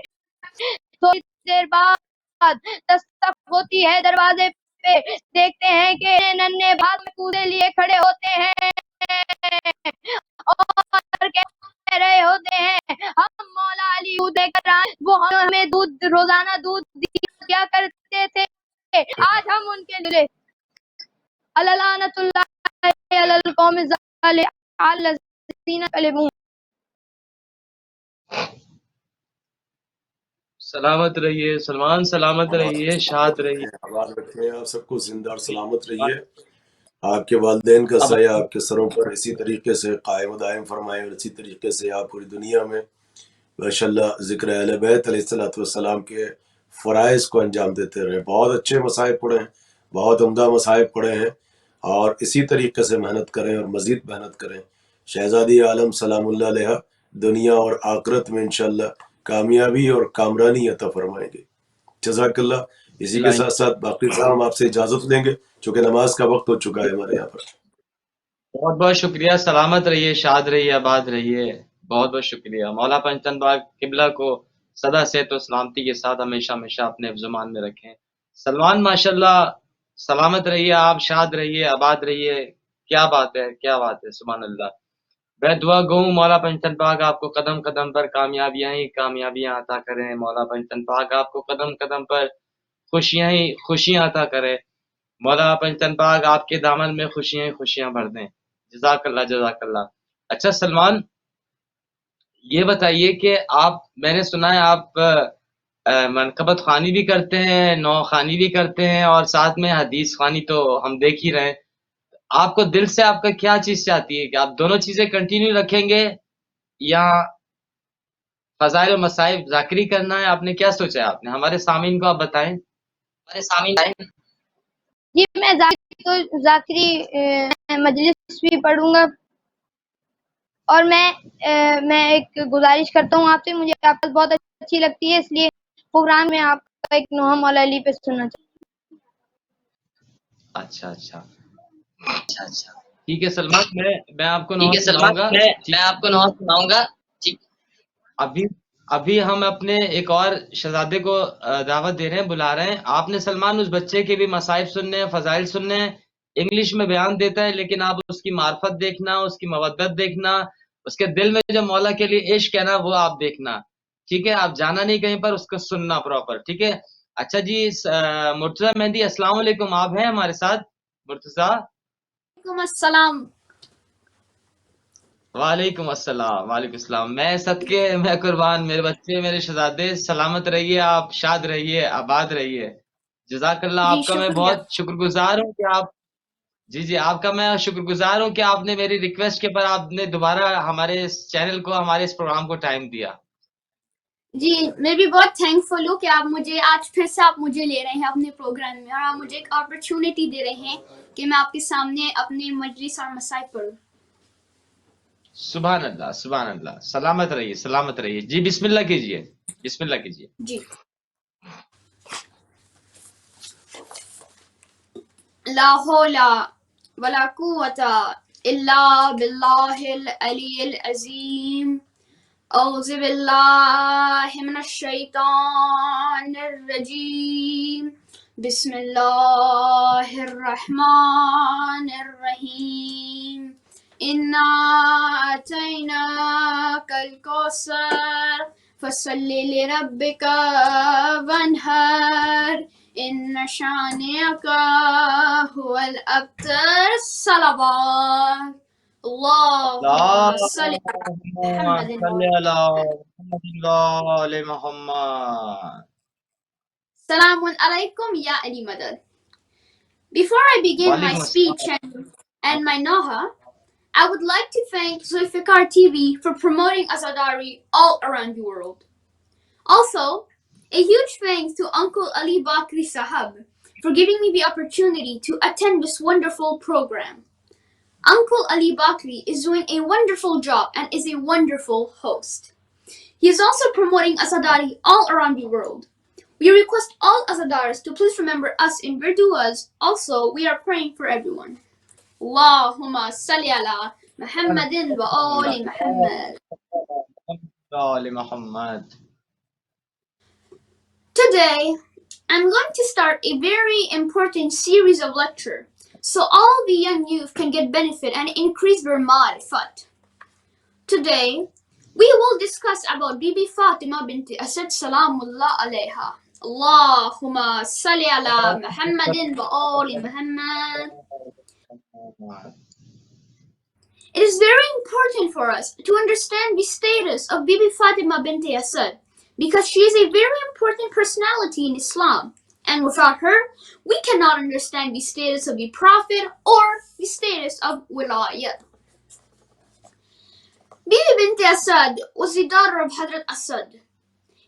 تھوڑی دیر بعد دستک ہوتی ہے دروازے پہ. دیکھتے ہیں کہ ننھے بھاگ میں کودے لیے کھڑے ہوتے ہیں اور کہہ رہے ہوتے ہیں ہم مولا علی دے کر آئے، وہ ہمیں روزانہ دودھ دیا کرتے تھے، آج ہم ان کے لیے لعنت اللہ علی القوم الذین یغلبون. سلامت رہیے سلمان، سلامت رہیے، شاد رہیے. آباد رکھے، آپ سب کو زندہ اور سلامت رہیے. آپ کے والدین کا سایہ آپ کے سروں پر اسی طریقے سے قائم و دائم فرمائے اور اسی طریقے سے آپ پوری دنیا میں ماشاءاللہ ذکر اہل بیت علیہ السلام کے فرائض کو انجام دیتے رہے. بہت اچھے مصائب پڑھے ہیں، بہت عمدہ مصائب پڑھے ہیں، اور اسی طریقے سے محنت کریں اور مزید محنت کریں. شہزادی عالم سلام اللہ علیہ دنیا اور آخرت میں انشاءاللہ کامیابی اور کامرانی عطا فرمائیں گے. جزاک اللہ. اسی کے ساتھ ساتھ باقی صاحب آپ سے اجازت لیں گے چونکہ نماز کا وقت ہو چکا ہے ہمارے یہاں پر. بہت بہت شکریہ. سلامت رہیے، شاد رہیے، آباد رہیے. بہت بہت شکریہ. مولا پنجتن باغ قبلہ کو سدا صحت و سلامتی کے ساتھ ہمیشہ ہمیشہ اپنے زمان میں رکھیں. سلمان ماشاءاللہ سلامت رہیے، آپ شاد رہیے، آباد رہیے. کیا بات ہے، کیا بات ہے، سبحان اللہ. میں دعا گوں مولا پنجتن پاک آپ کو قدم قدم پر کامیابیاں ہی کامیابیاں عطا کریں. مولا پنجتن پاک آپ کو قدم قدم پر خوشیاں ہی خوشیاں عطا کرے. مولا پنجتن پاک آپ کے دامن میں خوشیاں ہی خوشیاں بھر دیں. جزاک اللہ، جزاک اللہ. اچھا سلمان، یہ بتائیے کہ آپ، میں نے سنا ہے آپ منقبت خوانی بھی کرتے ہیں، نو خوانی بھی کرتے ہیں، اور ساتھ میں حدیث خوانی تو ہم دیکھ ہی رہے ہیں. آپ کو دل سے آپ کا کیا چیز چاہتی ہے کہ آپ دونوں چیزیں کنٹینیو رکھیں گے یا فضائل و مصائب ذاکری کرنا ہے؟ آپ نے کیا سوچا ہے؟ آپ نے ہمارے سامعین کو آپ بتائیں. ہمارے سامعین جی میں ذاکری مجلس بھی پڑھوں گا، اور میں ایک گزارش کرتا ہوں آپ سے، مجھے آپ کی بہت اچھی لگتی ہے، اس لیے پروگرام میں آپ کا ایک نوحہ مولا علی پہ سننا چاہتا اچھا اچھا ٹھیک ہے سلمان، میں آپ کو ٹھیک نوحہ ہے سلمان، سناؤں گا. میں آپ کو نوحہ سناؤں گا. ٹھیک. ابھی ہم اپنے ایک اور شہزادے کو دعوت دے رہے ہیں، بلا رہے ہیں. آپ نے سلمان اس بچے کے بھی مصائب سننے ہیں، فضائل سننے ہیں. انگلش میں بیان دیتا ہے لیکن آپ اس کی معرفت دیکھنا، اس کی مودت دیکھنا، اس کے دل میں جو مولا کے لیے عشق ہے نا، وہ آپ دیکھنا. ٹھیک ہے، آپ جانا نہیں کہیں پر، اس کو سننا پراپر. ٹھیک ہے. اچھا جی، مرتضی مہندی السلام علیکم، آپ ہیں ہمارے ساتھ؟ مرتضی وعلیکم السلام. وعلیکم السلام. وعلیکم السلام. میں صدقے، میں قربان، میرے بچے، میرے شہزادے، سلامت رہیے، آپ شاد رہیے، آباد رہیے. جزاک اللہ. جی آپ کا میں شکریہ. بہت شکر گزار ہوں کہ آپ، جی آپ کا میں شکر گزار ہوں کہ آپ نے میری ریکویسٹ کے پر آپ نے دوبارہ ہمارے اس چینل کو، ہمارے اس پروگرام کو ٹائم دیا. جی میں بھی بہت تھینکفل ہوں کہ آپ مجھے آج پھر سے آپ مجھے لے رہے ہیں اپنے پروگرام میں، اور آپ مجھے ایک اپرچونٹی دے رہے ہیں کہ میں آپ کے سامنے اپنے مجلس اور مصائب پڑھوں. سبحان اللہ، سبحان اللہ. سلامت رہیے، سلامت رہیے. جی بسم اللہ کیجئے، بسم اللہ کیجئے. جی. لا حول ولا قوة الا باللہ العلی العظیم. اعوذ باللہ من الشیطان الرجیم. بسم اللہ الرحمن الرحیم. انا اعطیناک الکوثر فصل لربک وانحر ان شانئک هو الابتر. صلوات. اللهم صل محمد صلی اللہ محمد محمد. Salamun alaikum ya Ali Madad. Before I begin my وعلیکم speech السلام. and my naha, I would like to thank Zulfikar TV for promoting Azadari all around the world. Also, a huge thanks to Uncle Ali Bakri Sahab for giving me the opportunity to attend this wonderful program. Uncle Ali Bakri is doing a wonderful job and is a wonderful host. He is also promoting Azadari all around the world. We request all Azadars to please remember us in their du'as. Also, we are praying for everyone. Allahumma salli ala Muhammadin wa ali Muhammad. All Muhammad. Today, I'm going to start a very important series of lecture so all the young youth can get benefit and increase their ma'rifat. Today, we will discuss about Bibi Fatima binti Asad Salamullah alayha. Allahumma salli ala Muhammadin wa ali Muhammad. It is very important for us to understand the status of Bibi Fatima binti Asad because she is a very important personality in Islam, and without her, we cannot understand the status of the Prophet or the status of Wilayat. Bibi binti Asad was the daughter of Hazrat Asad.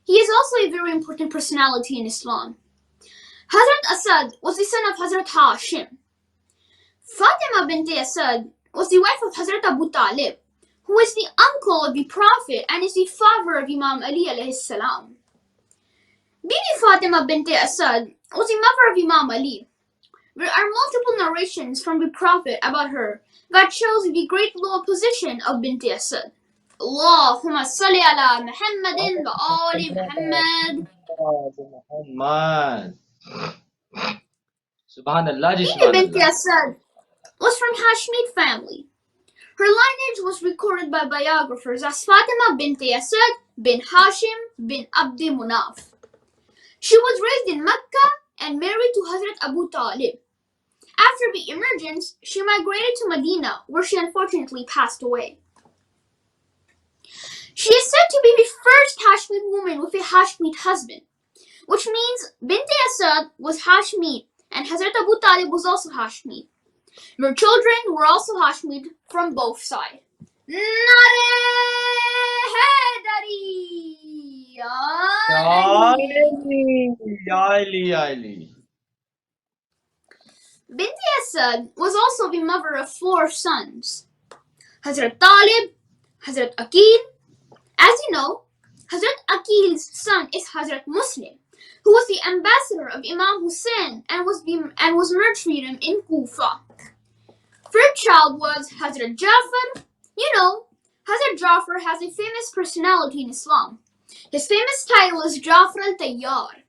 He is also a very important personality in Islam. Hazrat Asad was the son of Hazrat Hashim. Fatima binti Asad was the wife of Hazrat Abu Talib, who is the uncle of the Prophet and is the father of Imam Ali alayhi salam. Bibi Fatima bint Asad was the mother of Imam Ali. There are multiple narrations from the Prophet about her that shows the great low position of bint Asad. Allahumma salli ala Muhammadin wa ali Muhammad. Muhammad. Subhanallah ji, Bibi bint Subhanallah. Asad was from Hashemite family. Her lineage was recorded by biographers as Fatima bint Asad bin Hashim bin Abdi Munaf. She was raised in Mecca and married to Hazrat Abu Talib. After the emergence, she migrated to Medina, where she unfortunately passed away. She is said to be the first Hashemite woman with a Hashemite husband, which means bint Asad was Hashemite and Hazrat Abu Talib was also Hashemite. Their children were also Hashemite from both sides. Nare Haidari! Ya Ali. Bint Asad was also the mother of 4 sons: Hazrat Talib, Hazrat Aqil. As you know, Hazrat Aqil's son is Hazrat Muslim, who was the ambassador of Imam Hussein and was martyred in Kufa. Third child was Hazrat Jafar. You know, Hazrat Jafar has a famous personality in Islam. His famous title is Jafar al-Tayyar,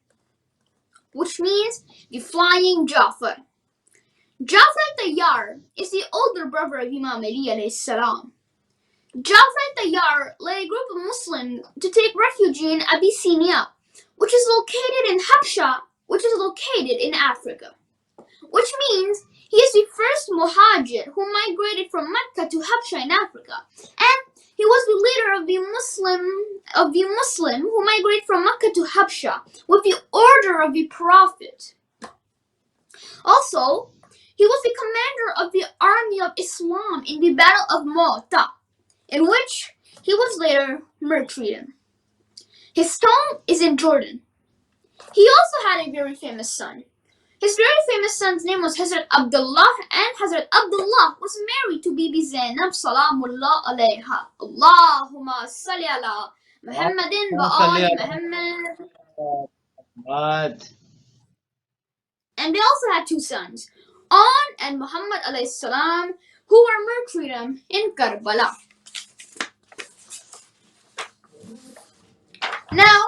which means the flying Jafar. Jafar al-Tayyar is the older brother of Imam Ali alayhi salam. Jafar al-Tayyar led a group of Muslims to take refuge in Abyssinia, which is located in Habsha, which is located in Africa. Which means he is the first Muhajir who migrated from Mecca to Habsha in Africa, and he was the leader of the Muslim who migrated from Mecca to Habsha with the order of the Prophet. Also, he was the commander of the army of Islam in the Battle of Mu'tah, in which he was later martyred. His tomb is in Jordan. He also had a very famous son. His very famous son's name was Hazrat Abdullah, and Hazrat Abdullah was married to Bibi Zainab Salamullah alayha. Allahumma salli ala Muhammadin wa ali Muhammad. And they also had 2 sons, On and Muhammad alayhi salam, who were martyred in Karbala. Now,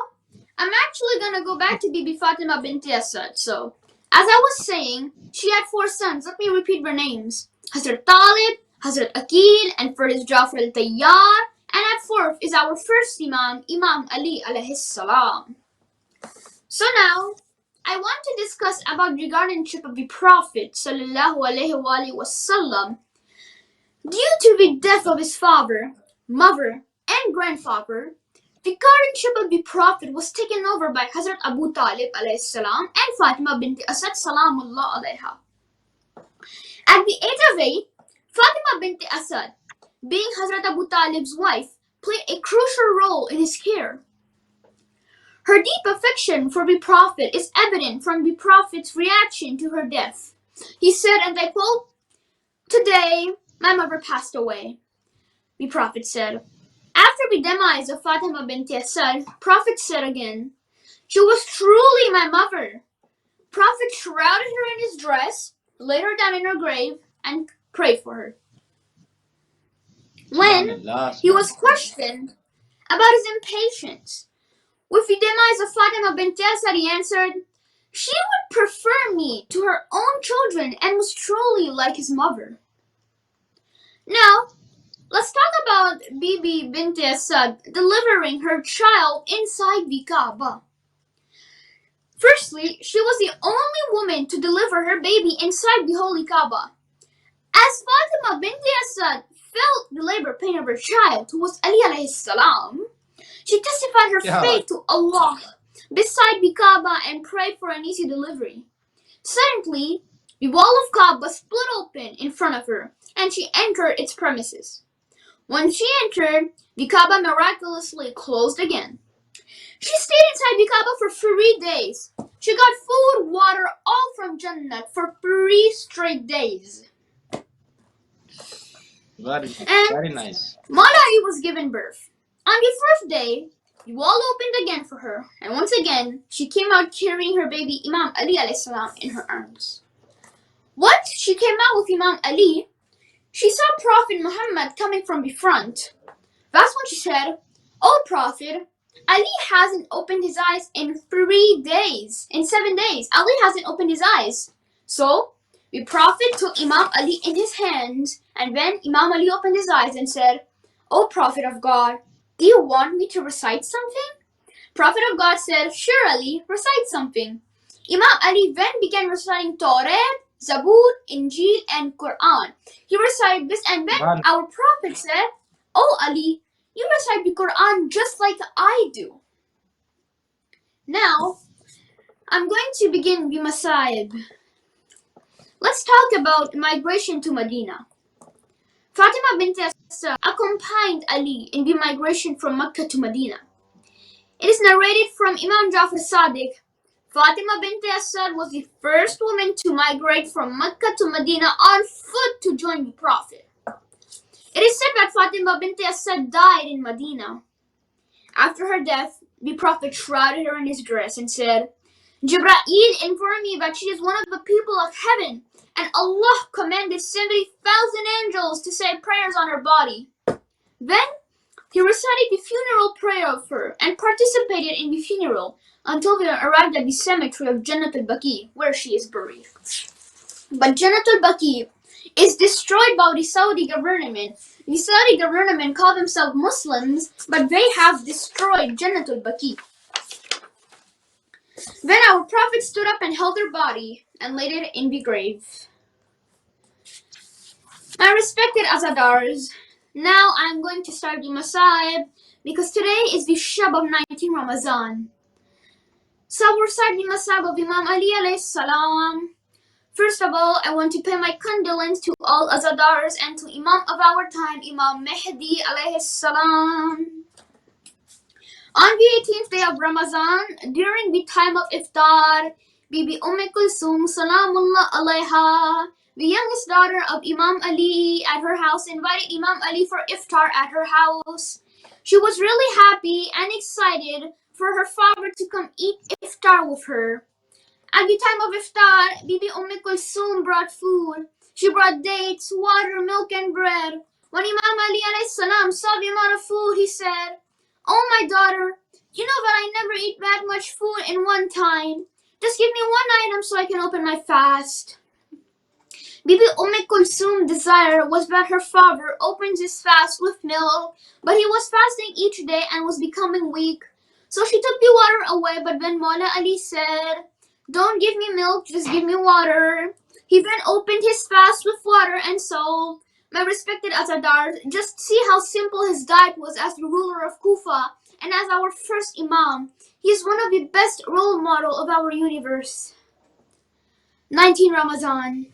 I'm actually gonna go back to Bibi Fatima bint Asad. So, as I was saying, she had 4 sons. Let me repeat their names: Hazrat Talib, Hazrat Aqil, and third is Jafar al-Tayyar, and at 4th is our first Imam, Imam Ali alayhi salam. So now, I want to discuss about the guardianship of the Prophet sallallahu alaihi wasallam. Due to the death of his father, mother, and grandfather, the guardianship of the Prophet was taken over by Hazrat Abu Talib alayhi salam and Fatima bint Asad salamullah alayha. At the age of 8, Fatima bint Asad, being Hazrat Abu Talib's wife, played a crucial role in his care. Her deep affection for the Prophet is evident from the Prophet's reaction to her death. He said, and I quote, "Today, my mother passed away." The Prophet said. After the demise of Fatima bint Asad, Prophet said again, "She was truly my mother." Prophet shrouded her in his dress, laid her down in her grave, and prayed for her. When he was questioned about his impatience with the demise of Fatima bint Asad, he answered, "She would prefer me to her own children and was truly like his mother." Now, let's talk about Bibi bint Asad delivering her child inside the Kaaba. Firstly, she was the only woman to deliver her baby inside the Holy Kaaba. As Fatima bint Asad felt the labor pain of her child, who was Ali alayhi salam, she testified her faith to Allah beside the Kaaba and prayed for an easy delivery. Secondly, the wall of Kaaba split open in front of her, and she entered its premises. When she entered, the Kaaba miraculously closed again. She stayed inside the Kaaba for 3 days. She got food, water, all from Jannah for 3 straight days. And Very nice. Mala Ali was given birth. On the first day, the wall opened again for her, and once again she came out carrying her baby Imam Ali alayhi salam in her arms. Once she came out with Imam Ali, she saw Prophet Muhammad coming from the front. That's when she said, "Oh Prophet, Ali hasn't opened his eyes in 3 days. In 7 days, Ali hasn't opened his eyes." So the Prophet took Imam Ali in his hands, and then Imam Ali opened his eyes and said, "O Prophet of God, do you want me to recite something?" Prophet of God said, "Sure, Ali, recite something." Imam Ali then began reciting Torah, Zabur, Injil, and Quran. He recited this, and then Well, our Prophet said, "Oh Ali, you recite the Quran just like I do." Now, I'm going to begin the Masayib. Let's talk about migration to Medina. Fatima bint Asad accompanied Ali in the migration from Mecca to Medina. It is narrated from Imam Jafar Sadiq. Fatima bint Asad was the first woman to migrate from Mecca to Medina on foot to join the Prophet. It is said that Fatima bint Asad died in Medina. After her death, the Prophet shrouded her in his dress and said, "Jibreel informed me that she is one of the people of heaven, and Allah commanded 70,000 angels to say prayers on her body." Then he recited the funeral prayer of her and participated in the funeral until they arrived at the cemetery of Jannat al-Baqi, where she is buried. But Jannat al-Baqi is destroyed by the Saudi government. The Saudi government call themselves Muslims, but they have destroyed Jannat al-Baqi. Then our Prophet stood up and held her body and laid it in the grave. My respected Azadars, now I'm going to start the Masayib because today is the Shab of 19 Ramadan. So we'll start the Masayib of Imam Ali alayhi salam. First of all, I want to pay my condolence to all Azadars and to Imam of our time, Imam Mahdi alayhi salam. On the 18th day of Ramadan, during the time of Iftar, Bibi Kulsum Salamullah alayha, the youngest daughter of Imam Ali at her house, invited Imam Ali for Iftar at her house. She was really happy and excited for her father to come eat Iftar with her. At the time of Iftar, Bibi Kulsum brought food. She brought dates, water, milk, and bread. When Imam Ali alayhi salam saw the amount of food, he said, "Oh my daughter, you know that I never eat that much food in one time. Just give me one item so I can open my fast." Bibi Kulsum's desire was that her father opens his fast with milk, but he was fasting each day and was becoming weak. So she took the water away, but when Mawla Ali said, "Don't give me milk, just give me water," he then opened his fast with water, and so, my respected Azadars, just see how simple his diet was as the ruler of Kufa and as our first Imam. He is one of the best role model of our universe. 19 Ramadan,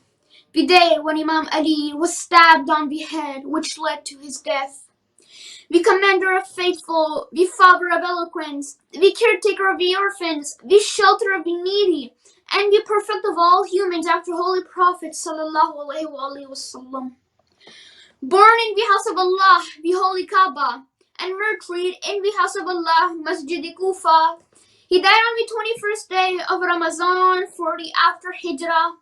the day when Imam Ali was stabbed on the head, which led to his death. The commander of faithful, the father of eloquence, the caretaker of the orphans, the shelter of the needy, and the perfect of all humans after Holy Prophet sallallahu alaihi wasallam. Born in the house of Allah, the Holy Kaaba, and nurtured in the house of Allah, Masjid Kufa. He died on the 21st day of Ramadan, 40 after Hijrah.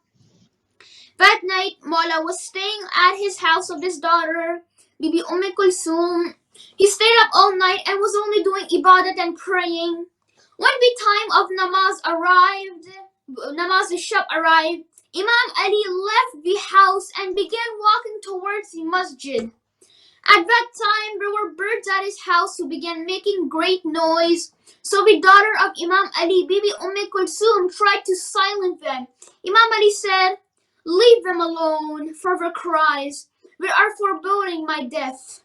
That night, Mawla was staying at his house of his daughter, Bibi Kulsum. He stayed up all night and was only doing ibadat and praying. When the time of namaz al-Shab arrived, Imam Ali left the house and began walking towards the masjid. At that time, there were birds at his house who began making great noise. So the daughter of Imam Ali, Bibi Kulsum, tried to silence them. Imam Ali said, "Leave them alone, for their cries. They are foreboding my death."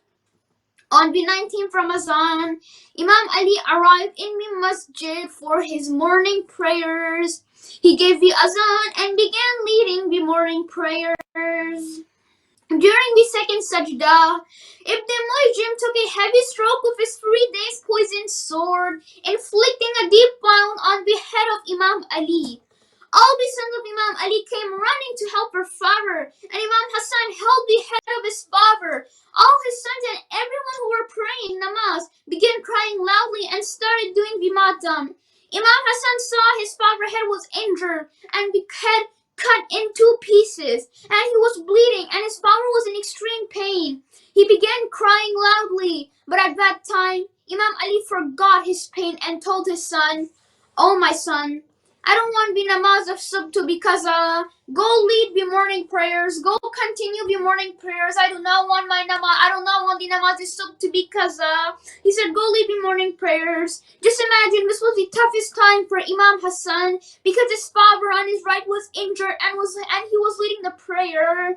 On the 19th Ramadan, Imam Ali arrived in the masjid for his morning prayers. He gave the azan and began leading the morning prayers. During the second sajda, Ibn Muljim took a heavy stroke with his 3 days poisoned sword, inflicting a deep wound on the head of Imam Ali. All the sons of Imam Ali came running to help their father, and Imam Hassan held the head of his father. All his sons and everyone who were praying namaz began crying loudly and started doing the matam. Imam Hassan saw his father's head was injured and the head cut in 2 pieces, and he was bleeding, and his father was in extreme pain. He began crying loudly, but at that time, Imam Ali forgot his pain and told his son, "Oh, my son, I don't want the namaz of subh to be qaza. Go lead the morning prayers. Go continue the morning prayers. I do not want the namaz of subh to be qaza." He said, "Go lead the morning prayers." Just imagine, this was the toughest time for Imam Hassan because his father on his right was injured and he was leading the prayer.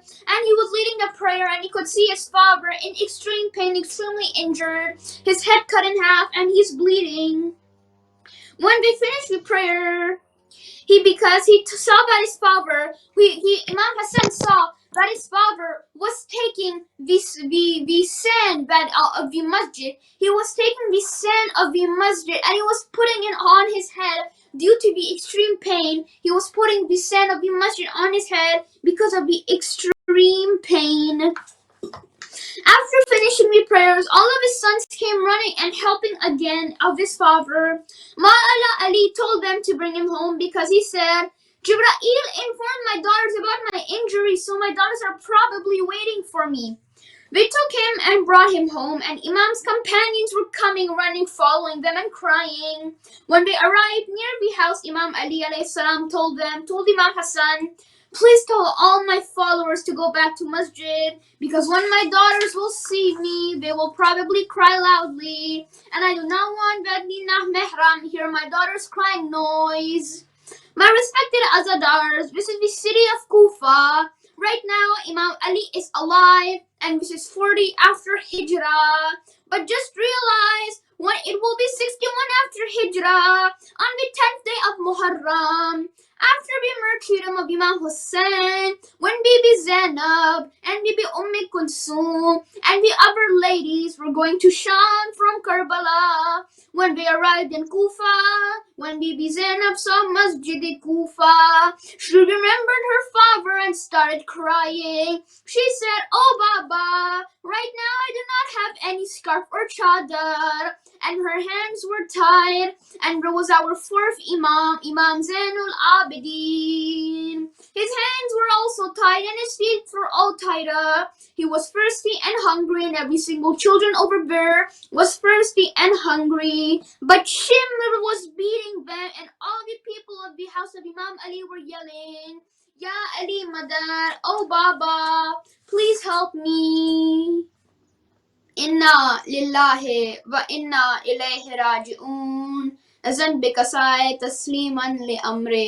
And he could see his father in extreme pain, extremely injured, his head cut in half, and he's bleeding. When they finished the prayer, because he saw that his father, Imam Hassan saw that his father was taking the sand of the masjid. He was taking the sand of the masjid and he was putting it on his head due to the extreme pain. He was putting the sand of the masjid on his head because of the extreme pain. After finishing the prayers, all of his sons came running and helping again of his father. Ma'ala Ali told them to bring him home because he said, "Jibreel informed my daughters about my injury, so my daughters are probably waiting for me." They took him and brought him home, and Imam's companions were coming, running, following them and crying. When they arrived near the house, Imam Ali alayhi salam told Imam Hassan, "Please tell all my followers to go back to masjid, because when my daughters will see me, they will probably cry loudly, and I do not want that Ninah Mehram hear my daughters crying noise." My respected Azadars, this is the city of Kufa. Right now, Imam Ali is alive, and this is 40 after Hijrah. But just realize, when it will be 61 after Hijrah, on the 10th day of Muharram, after the martyrdom of Imam Hussein, when Bibi Zainab and Bibi Kulsum and the other ladies were going to Sham from Karbala, when they arrived in Kufa, when Bibi Zainab saw Masjid Kufa, she remembered her father and started crying. She said, "Oh Baba, right now I do not have any scarf or chadar," and her hands were tied. And there was our 4th Imam, Imam Zainul Abidin. His hands were also tied and his feet were all tied up. He was thirsty and hungry, and every single children over there was thirsty and hungry. But Shimr was beating them, and all the people of the house of Imam Ali were yelling, "Ya Ali Madar, oh Baba, please help me. Inna lillahi wa inna ilayhi raji'un. Azan bikasai tasliman li amri."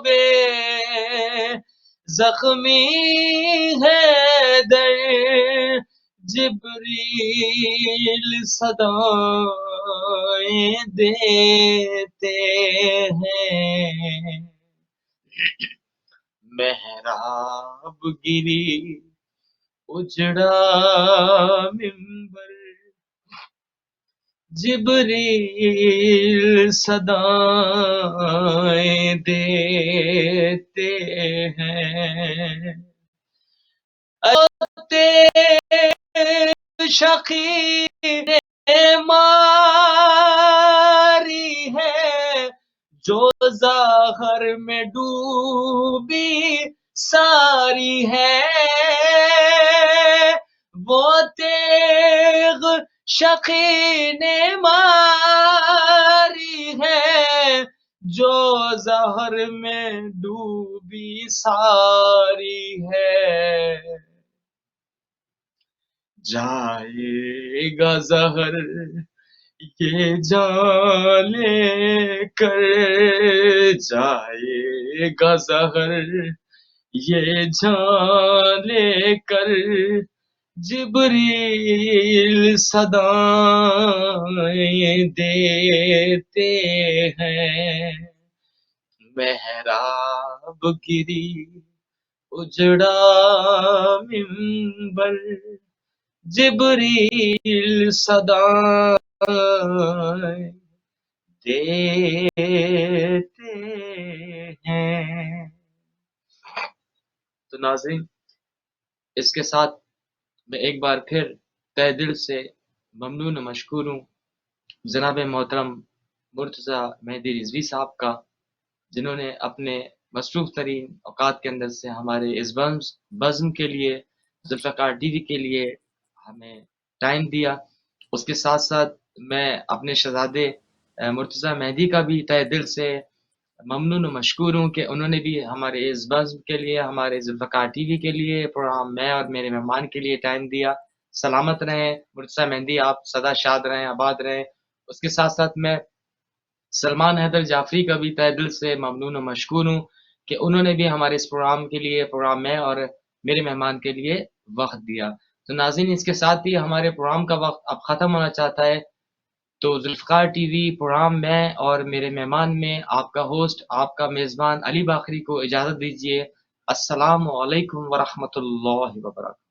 ہوئے زخمی ہے در جبریل صدائیں دیتے ہیں محراب گری اجڑا منبر جبریل صدائیں دیتے ہیں شقی نے ماری ہے جو ظاہر میں ڈوبی ساری ہے وہ تیغ شقی نے ماری ہے جو ظہر میں ڈوبی ساری ہے جائے گا زہر یہ جان لے کر جائے گا زہر یہ جان لے کر جبریل صدائیں دیتے ہیں محراب گری اجڑا منبر جبریل صدائیں دیتے ہیں۔ تو ناظرین، اس کے ساتھ میں ایک بار پھر تہ دل سے ممنون و مشکور ہوں جناب محترم مرتضیٰ مہدی رضوی صاحب کا، جنہوں نے اپنے مصروف ترین اوقات کے اندر سے ہمارے اس بزم کے لیے، ذوالفقار ٹی وی کے لیے ہمیں ٹائم دیا۔ اس کے ساتھ ساتھ میں اپنے شہزادے مرتضیٰ مہدی کا بھی تہ دل سے ممنون و مشکور ہوں کہ انہوں نے بھی ہمارے اس بزم کے لیے، ہمارے ذوالفقار ٹی وی کے لیے پروگرام میں اور میرے مہمان کے لیے ٹائم دیا۔ سلامت رہیں مرتضیٰ مہدی، آپ سدا شاد رہیں، آباد رہیں۔ اس کے ساتھ ساتھ میں سلمان حیدر جعفری کا بھی تہ دل سے ممنون و مشکور ہوں کہ انہوں نے بھی ہمارے اس پروگرام کے لیے، پروگرام میں اور میرے مہمان کے لیے وقت دیا۔ تو ناظرین، اس کے ساتھ ہی ہمارے پروگرام کا وقت اب ختم ہونا چاہتا ہے، تو ذوالفقار ٹی وی پروگرام میں اور میرے مہمان میں آپ کا ہوسٹ، آپ کا میزبان علی باقری کو اجازت دیجیے۔ السلام علیکم ورحمۃ اللہ وبرکاتہ۔